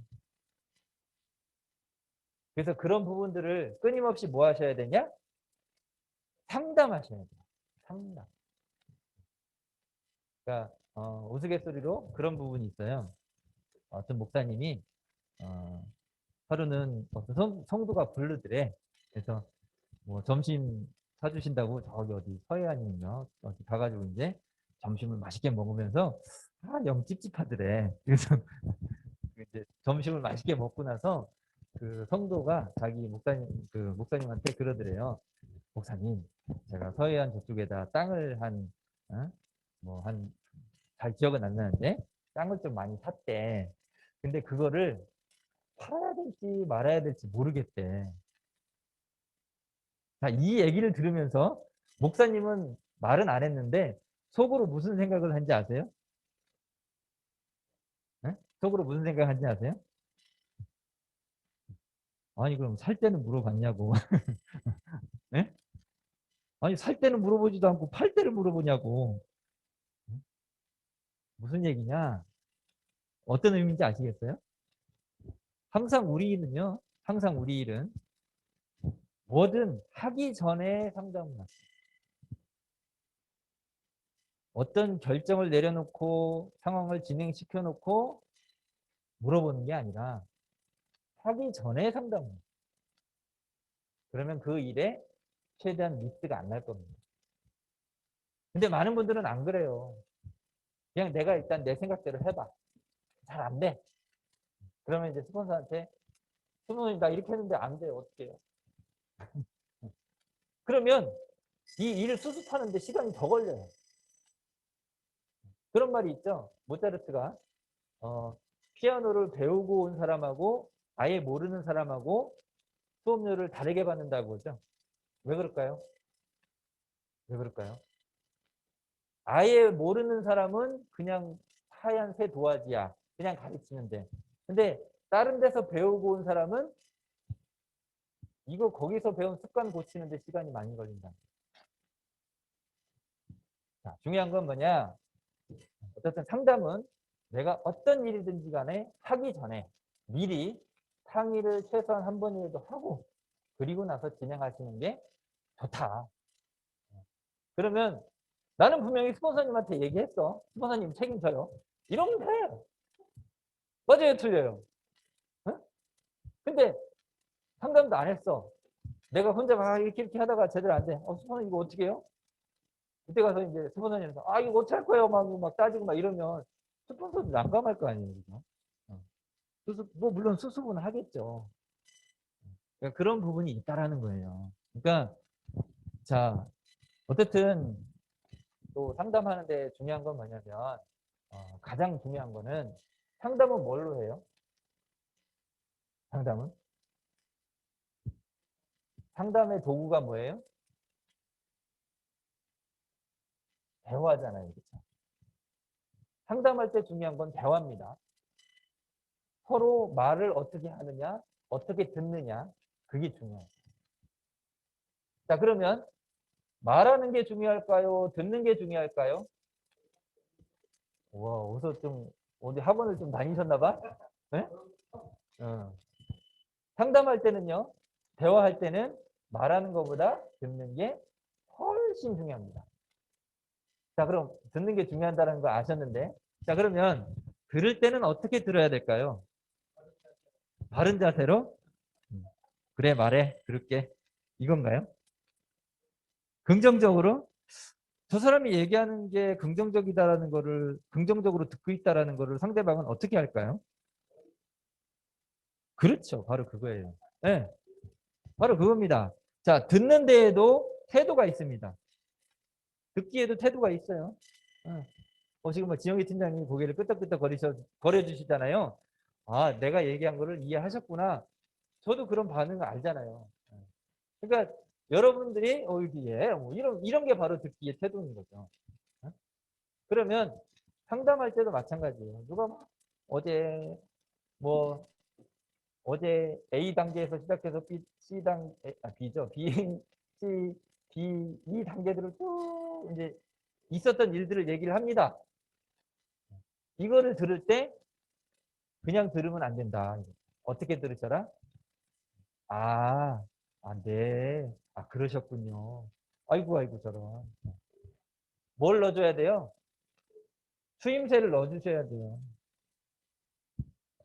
그래서 그런 부분들을 끊임없이 뭐 하셔야 되냐? 상담하셔야 돼요. 상담. 그러니까 우스갯소리로 그런 부분이 있어요. 어떤 목사님이 하루는 어떤 성도가 부르더래. 그래서 뭐 점심 사주신다고 저기 어디 서해안이면 어디 가가지고 이제 점심을 맛있게 먹으면서 영 찝찝하더래. 그래서 이제 점심을 맛있게 먹고 나서 그 성도가 자기 목사님한테 그러더래요. 목사님, 제가 서해안 저쪽에다 땅을 잘 기억은 안 나는데 땅을 좀 많이 샀대. 근데 그거를 팔아야 될지 말아야 될지 모르겠대. 자, 이 얘기를 들으면서 목사님은 말은 안 했는데 속으로 무슨 생각을 한지 아세요? 네? 속으로 무슨 생각을 한지 아세요? 아니 그럼 살 때는 물어봤냐고. 네? 아니 살 때는 물어보지도 않고 팔 때를 물어보냐고. 무슨 얘기냐? 어떤 의미인지 아시겠어요? 항상 우리 일은 뭐든 하기 전에 상담을 하세요. 어떤 결정을 내려놓고 상황을 진행시켜 놓고 물어보는 게 아니라 하기 전에 상담을 해요. 그러면 그 일에 최대한 미스가 안 날 겁니다. 근데 많은 분들은 안 그래요. 그냥 내가 일단 내 생각대로 해봐. 잘 안 돼. 그러면 이제 스폰서한테 스폰서님 나 이렇게 했는데 안 돼요. 어떻게 해요? 그러면 이 일을 수습하는데 시간이 더 걸려요. 그런 말이 있죠. 모차르트가 피아노를 배우고 온 사람하고 아예 모르는 사람하고 수업료를 다르게 받는다고 하죠. 왜 그럴까요? 왜 그럴까요? 아예 모르는 사람은 그냥 하얀 새 도화지야. 그냥 가르치는데. 근데 다른 데서 배우고 온 사람은 이거 거기서 배운 습관 고치는데 시간이 많이 걸린다. 자, 중요한 건 뭐냐? 어쨌든 상담은 내가 어떤 일이든지 간에 하기 전에 미리 상의를 최소한 한 번이라도 하고 그리고 나서 진행하시는 게 좋다. 그러면 나는 분명히 스폰서님한테 얘기했어. 스폰서님 책임져요. 이러면 돼. 맞아요, 틀려요. 응? 근데 상담도 안 했어. 내가 혼자 막 이렇게 하다가 제대로 안 돼. 스폰서님 이거 어떻게 해요? 그때 가서 이제 스폰서님께서 이거 어떻게 할 거예요? 막 따지고 막 이러면 스폰서도 난감할 거 아니에요. 그죠? 뭐 물론 수습은 하겠죠. 그러니까 그런 부분이 있다라는 거예요. 그러니까 자 어쨌든 또 상담하는데 중요한 건 뭐냐면 가장 중요한 거는 상담은 뭘로 해요? 상담은? 상담의 도구가 뭐예요? 대화잖아요. 그렇죠? 상담할 때 중요한 건 대화입니다. 서로 말을 어떻게 하느냐, 어떻게 듣느냐, 그게 중요해요. 자, 그러면 말하는 게 중요할까요? 듣는 게 중요할까요? 와, 어디서 좀, 어디 학원을 좀 다니셨나 봐? 네? 상담할 때는요, 대화할 때는 말하는 것보다 듣는 게 훨씬 중요합니다. 자, 그럼 듣는 게 중요하다는 거 아셨는데, 자, 그러면 들을 때는 어떻게 들어야 될까요? 바른 자세로 그래 말해 그렇게 이건가요? 긍정적으로 저 사람이 얘기하는 게 긍정적이다라는 거를 긍정적으로 듣고 있다라는 거를 상대방은 어떻게 할까요? 그렇죠. 바로 그거예요. 네, 바로 그겁니다. 자, 듣는 데에도 태도가 있습니다. 듣기에도 태도가 있어요. 지금 뭐 지영희 팀장님이 고개를 끄덕끄덕 거려주시잖아요. 아, 내가 얘기한 거를 이해하셨구나. 저도 그런 반응을 알잖아요. 그러니까 여러분들이 여기에 뭐 이런 게 바로 듣기의 태도인 거죠. 그러면 상담할 때도 마찬가지예요. 누가 막 어제 뭐 어제 A 단계에서 시작해서 B죠. C, D, 이 단계들을 쭉 이제 있었던 일들을 얘기를 합니다. 이거를 들을 때 그냥 들으면 안 된다. 어떻게 들으셔라? 아, 네. 아, 그러셨군요. 아이고, 아이고, 저런. 뭘 넣어줘야 돼요? 추임새를 넣어주셔야 돼요.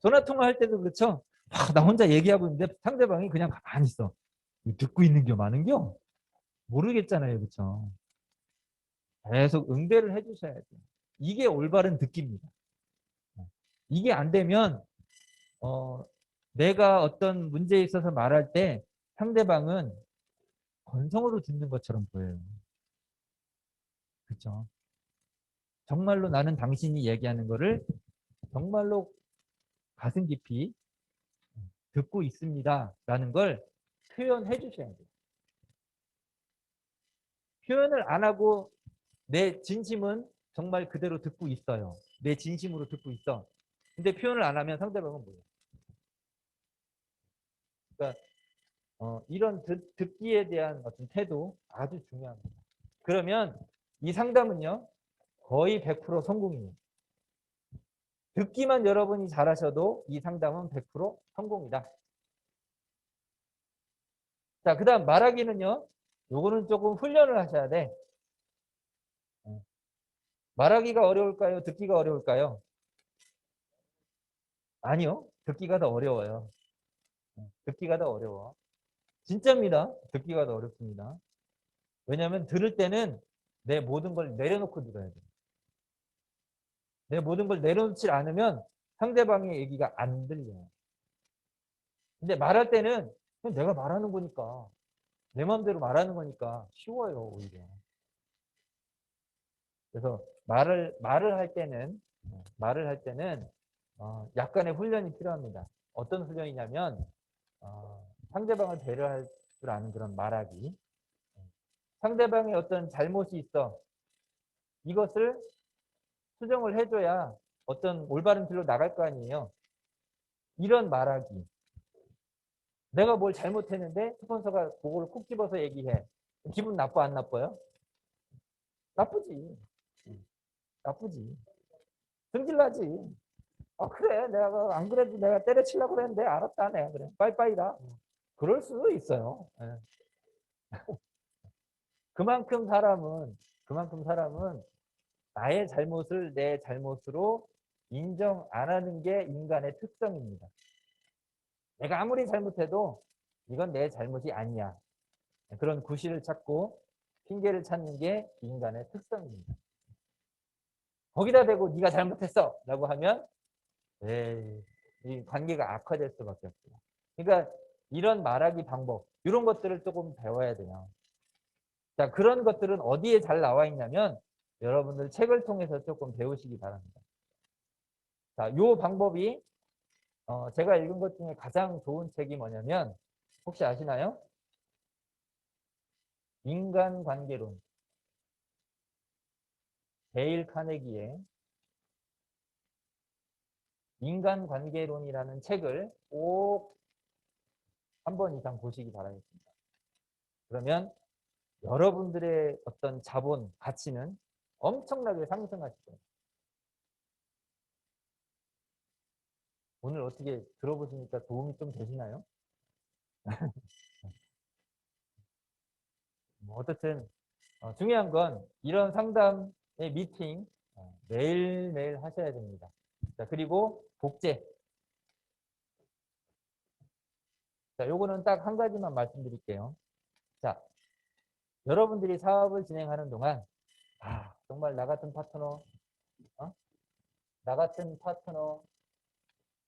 전화 통화할 때도 그렇죠? 나 혼자 얘기하고 있는데 상대방이 그냥 가만히 있어. 듣고 있는 게 많은겨? 모르겠잖아요. 그렇죠? 계속 응대를 해주셔야 돼요. 이게 올바른 듣기입니다. 이게 안 되면 어, 내가 어떤 문제에 있어서 말할 때 상대방은 건성으로 듣는 것처럼 보여요. 그렇죠? 정말로 나는 당신이 얘기하는 거를 정말로 가슴 깊이 듣고 있습니다. 라는 걸 표현해 주셔야 돼요. 표현을 안 하고 내 진심은 정말 그대로 듣고 있어요. 내 진심으로 듣고 있어. 근데 표현을 안 하면 상대방은 뭐예요? 그러니까 이런 듣기에 대한 어떤 태도 아주 중요합니다. 그러면 이 상담은요. 거의 100% 성공이에요. 듣기만 여러분이 잘하셔도 이 상담은 100% 성공이다. 자, 그 다음 말하기는요. 요거는 조금 훈련을 하셔야 돼. 말하기가 어려울까요? 듣기가 어려울까요? 아니요. 듣기가 더 어려워요. 듣기가 더 어려워. 진짜입니다. 듣기가 더 어렵습니다. 왜냐하면 들을 때는 내 모든 걸 내려놓고 들어야 돼요. 내 모든 걸 내려놓지 않으면 상대방의 얘기가 안 들려요. 근데 말할 때는 그냥 내가 말하는 거니까 내 마음대로 말하는 거니까 쉬워요. 오히려. 그래서 말을 할 때는 약간의 훈련이 필요합니다. 어떤 훈련이냐면 상대방을 배려할 줄 아는 그런 말하기. 상대방의 어떤 잘못이 있어. 이것을 수정을 해줘야 어떤 올바른 길로 나갈 거 아니에요. 이런 말하기. 내가 뭘 잘못했는데 스폰서가 그걸 콕 집어서 얘기해. 기분 나빠 안 나빠요? 나쁘지. 나쁘지. 승질나지. 그래. 내가 안 그래도 내가 때려치려고 그랬는데 알았다. 내가 그래. 빠이빠이다. 그럴 수도 있어요. 예. 그만큼 사람은 나의 잘못을 내 잘못으로 인정 안 하는 게 인간의 특성입니다. 내가 아무리 잘못해도 이건 내 잘못이 아니야. 그런 구실을 찾고 핑계를 찾는 게 인간의 특성입니다. 거기다 대고 네가 잘못했어 라고 하면 이 관계가 악화될 수밖에 없어요. 그러니까 이런 말하기 방법 이런 것들을 조금 배워야 돼요. 자, 그런 것들은 어디에 잘 나와 있냐면 여러분들 책을 통해서 조금 배우시기 바랍니다. 자, 요 방법이 제가 읽은 것 중에 가장 좋은 책이 뭐냐면 혹시 아시나요? 인간관계론. 데일 카네기의 인간관계론이라는 책을 꼭 한 번 이상 보시기 바라겠습니다. 그러면 여러분들의 어떤 자본, 가치는 엄청나게 상승하실 거예요. 오늘 어떻게 들어보시니까 도움이 좀 되시나요? 어쨌든 중요한 건 이런 상담의 미팅 매일매일 하셔야 됩니다. 자, 그리고 복제. 자, 요거는 딱 한 가지만 말씀드릴게요. 자, 여러분들이 사업을 진행하는 동안 정말 나 같은 파트너, 어? 나 같은 파트너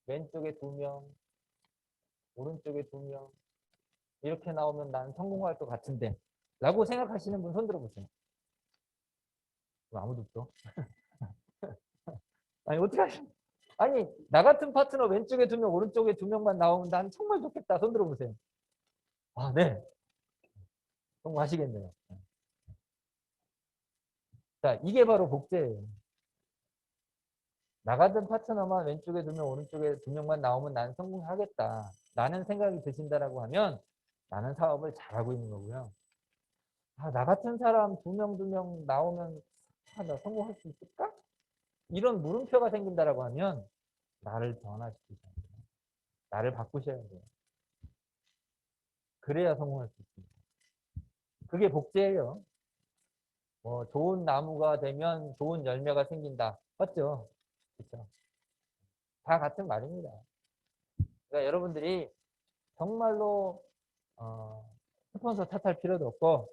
왼쪽에 2명, 오른쪽에 2명 이렇게 나오면 난 성공할 것 같은데 라고 생각하시는 분 손 들어보세요. 아무도 없어. 아니 어떻게 하시 아니 나 같은 파트너 왼쪽에 2명 오른쪽에 2명만 나오면 난 정말 좋겠다. 손 들어보세요. 네. 성공하시겠네요. 자, 이게 바로 복제예요. 나 같은 파트너만 왼쪽에 2명 오른쪽에 2명만 나오면 난 성공하겠다 라는 생각이 드신다라고 하면 나는 사업을 잘하고 있는 거고요. 나 같은 사람 2명 나오면 나 성공할 수 있을까? 이런 물음표가 생긴다라고 하면 나를 변화시키셔야 돼요. 나를 바꾸셔야 돼요. 그래야 성공할 수 있습니다. 그게 복제예요. 좋은 나무가 되면 좋은 열매가 생긴다. 맞죠? 그렇죠? 다 같은 말입니다. 그러니까 여러분들이 정말로 스폰서 탓할 필요도 없고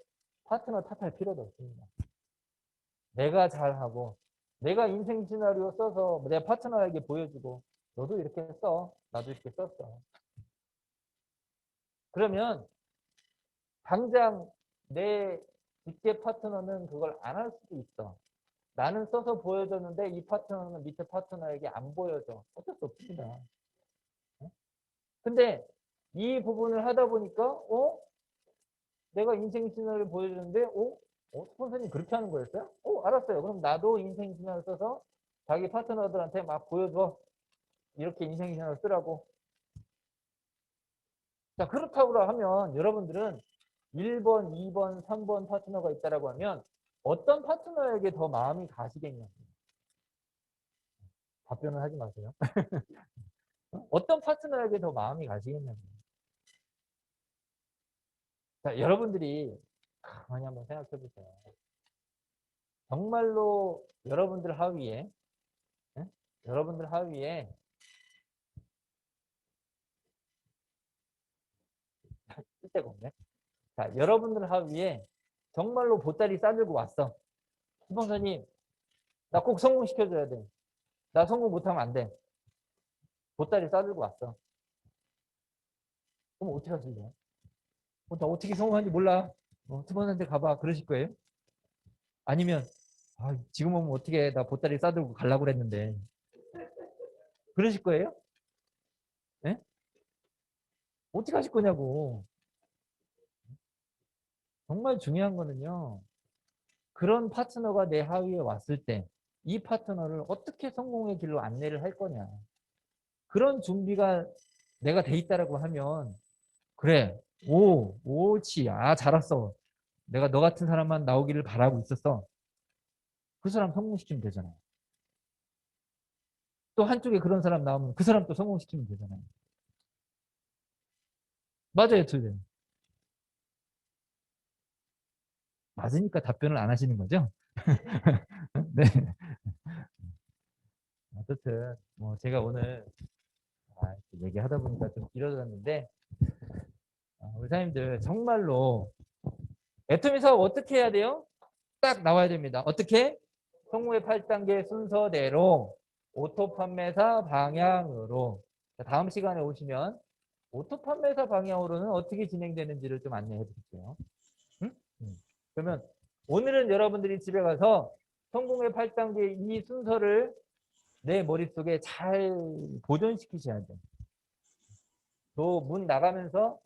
파트너 탓할 필요도 없습니다. 내가 잘하고 내가 인생 시나리오 써서 내 파트너에게 보여주고 너도 이렇게 써. 나도 이렇게 썼어. 그러면 당장 내 직계 파트너는 그걸 안 할 수도 있어. 나는 써서 보여줬는데 이 파트너는 밑에 파트너에게 안 보여줘. 어쩔 수 없습니다. 근데 이 부분을 하다 보니까 내가 인생 시나리오를 보여주는데 스폰서님 그렇게 하는 거였어요? 알았어요. 그럼 나도 인생 시나리오 써서 자기 파트너들한테 막 보여줘. 이렇게 인생 시나리오 쓰라고. 자, 그렇다고 하면 여러분들은 1번, 2번, 3번 파트너가 있다라고 하면 어떤 파트너에게 더 마음이 가시겠냐? 답변을 하지 마세요. 어떤 파트너에게 더 마음이 가시겠냐고. 자, 여러분들이 가만히 한번 생각해 보세요. 정말로 여러분들 하위에, 예? 여러분들 하위에 쓸데가 없네. 자, 여러분들 하위에 정말로 보따리 싸들고 왔어. 수봉사님, 나 꼭 성공시켜줘야 돼. 나 성공 못하면 안 돼. 보따리 싸들고 왔어. 그럼 어떻게 하실래요? 나 어떻게 성공하는지 몰라. 수봉사한테 가봐. 그러실 거예요? 아니면 지금 오면 어떻게 해? 나 보따리 싸들고 가려고 그랬는데. 그러실 거예요? 예? 어떻게 하실 거냐고. 정말 중요한 거는요. 그런 파트너가 내 하위에 왔을 때 이 파트너를 어떻게 성공의 길로 안내를 할 거냐. 그런 준비가 내가 돼 있다라고 하면 그래. 옳지. 잘 왔어. 내가 너 같은 사람만 나오기를 바라고 있었어. 그 사람 성공시키면 되잖아요. 또 한쪽에 그런 사람 나오면 그 사람 또 성공시키면 되잖아요. 맞아요, 틀려요. 맞으니까 답변을 안 하시는 거죠? 네. 어쨌든 제가 오늘 얘기하다 보니까 좀 길어졌는데 우리 사장님들 정말로 애터미 사업 어떻게 해야 돼요? 딱 나와야 됩니다. 어떻게? 성공의 8단계 순서대로 오토 판매사 방향으로 다음 시간에 오시면 오토 판매사 방향으로는 어떻게 진행되는지를 좀 안내해 드릴게요. 응? 그러면 오늘은 여러분들이 집에 가서 성공의 8단계 이 순서를 내 머릿속에 잘 보존시키셔야 돼요. 또 문 나가면서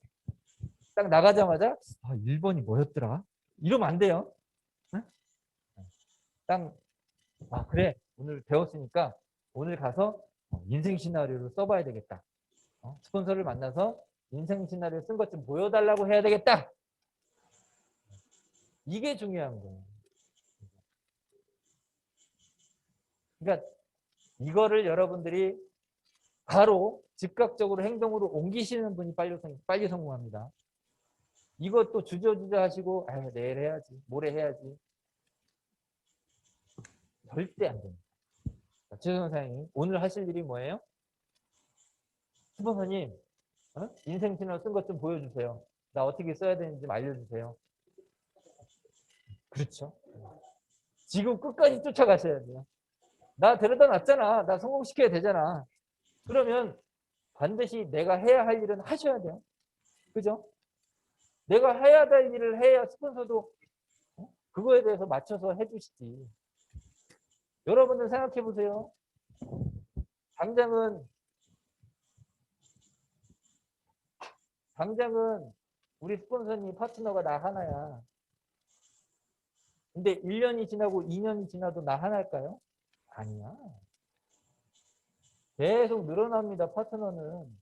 딱 나가자마자 1번이 뭐였더라? 이러면 안 돼요. 응? 딱 그래 오늘 배웠으니까 오늘 가서 인생 시나리오를 써봐야 되겠다. 스폰서를 만나서 인생 시나리오 쓴 것 좀 보여달라고 해야 되겠다. 이게 중요한 거예요. 그러니까 이거를 여러분들이 바로 즉각적으로 행동으로 옮기시는 분이 빨리 성공합니다. 이것도 주저주저 하시고 내일 해야지 모레 해야지 절대 안 됩니다. 최선 사장님 오늘 하실 일이 뭐예요? 스폰서님 인생 신호 쓴 것 좀 보여주세요. 나 어떻게 써야 되는지 좀 알려주세요. 그렇죠. 지금 끝까지 쫓아가셔야 돼요. 나 데려다 놨잖아. 나 성공시켜야 되잖아. 그러면 반드시 내가 해야 할 일은 하셔야 돼요. 그죠? 내가 해야 될 일을 해야 스폰서도 그거에 대해서 맞춰서 해주시지. 여러분들 생각해 보세요. 당장은 우리 스폰서님 파트너가 나 하나야. 근데 1년이 지나고 2년이 지나도 나 하나일까요? 아니야. 계속 늘어납니다, 파트너는.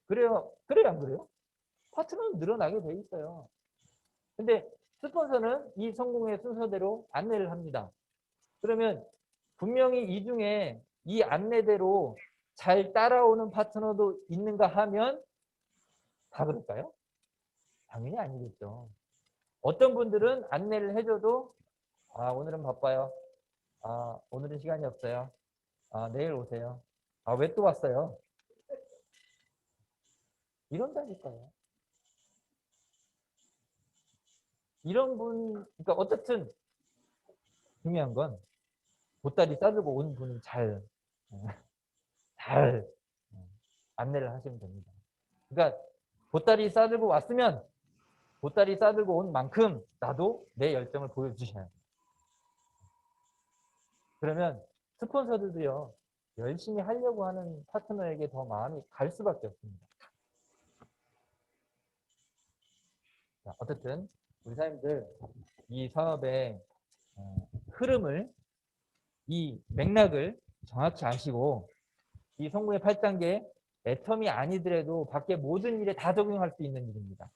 그래요? 그래요, 안 그래요? 파트너는 늘어나게 돼 있어요. 근데 스폰서는 이 성공의 순서대로 안내를 합니다. 그러면 분명히 이 중에 이 안내대로 잘 따라오는 파트너도 있는가 하면 다 그럴까요? 당연히 아니겠죠. 어떤 분들은 안내를 해줘도 아, 오늘은 바빠요. 아, 오늘은 시간이 없어요. 아, 내일 오세요. 아, 왜 또 왔어요? 이런다니까요. 이런 분, 그러니까 어쨌든 중요한 건 보따리 싸들고 온 분은 잘 안내를 하시면 됩니다. 그러니까 보따리 싸들고 왔으면 보따리 싸들고 온 만큼 나도 내 열정을 보여주셔야 돼요. 그러면 스폰서들도요, 열심히 하려고 하는 파트너에게 더 마음이 갈 수밖에 없습니다. 자, 어쨌든 우리 사장님들 이 사업의 흐름을, 이 맥락을 정확히 아시고 이 성공의 8단계 애텀이 아니더라도 밖에 모든 일에 다 적용할 수 있는 일입니다.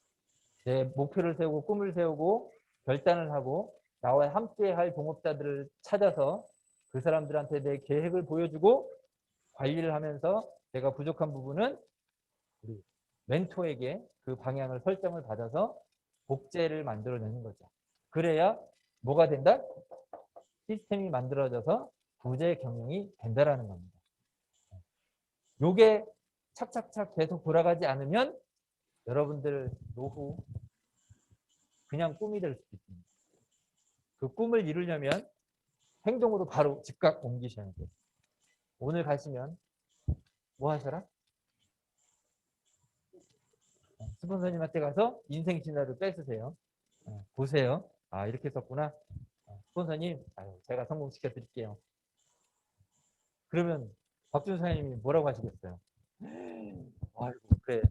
내 목표를 세우고 꿈을 세우고 결단을 하고 나와 함께 할 동업자들을 찾아서 그 사람들한테 내 계획을 보여주고 관리를 하면서 내가 부족한 부분은 우리 멘토에게 그 방향을 설정을 받아서 복제를 만들어내는 거죠. 그래야 뭐가 된다? 시스템이 만들어져서 부재 경영이 된다라는 겁니다. 요게 착착착 계속 돌아가지 않으면 여러분들 노후 그냥 꿈이 될 수도 있습니다. 그 꿈을 이루려면 행동으로 바로 즉각 옮기셔야 돼요. 오늘 가시면 뭐 하셔라? 스폰서님한테 가서 인생 신화를 뺏으세요. 보세요. 아, 이렇게 썼구나. 스폰서님, 제가 성공시켜 드릴게요. 그러면 박준 사장님이 뭐라고 하시겠어요? 아이고, 그래.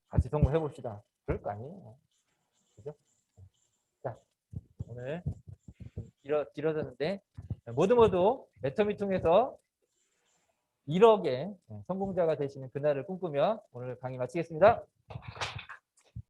같이 성공해 봅시다. 그럴 거 아니에요. 그죠? 자, 오늘 길어졌는데 모두 애터미 통해서 1억의 성공자가 되시는 그날을 꿈꾸며 오늘 강의 마치겠습니다.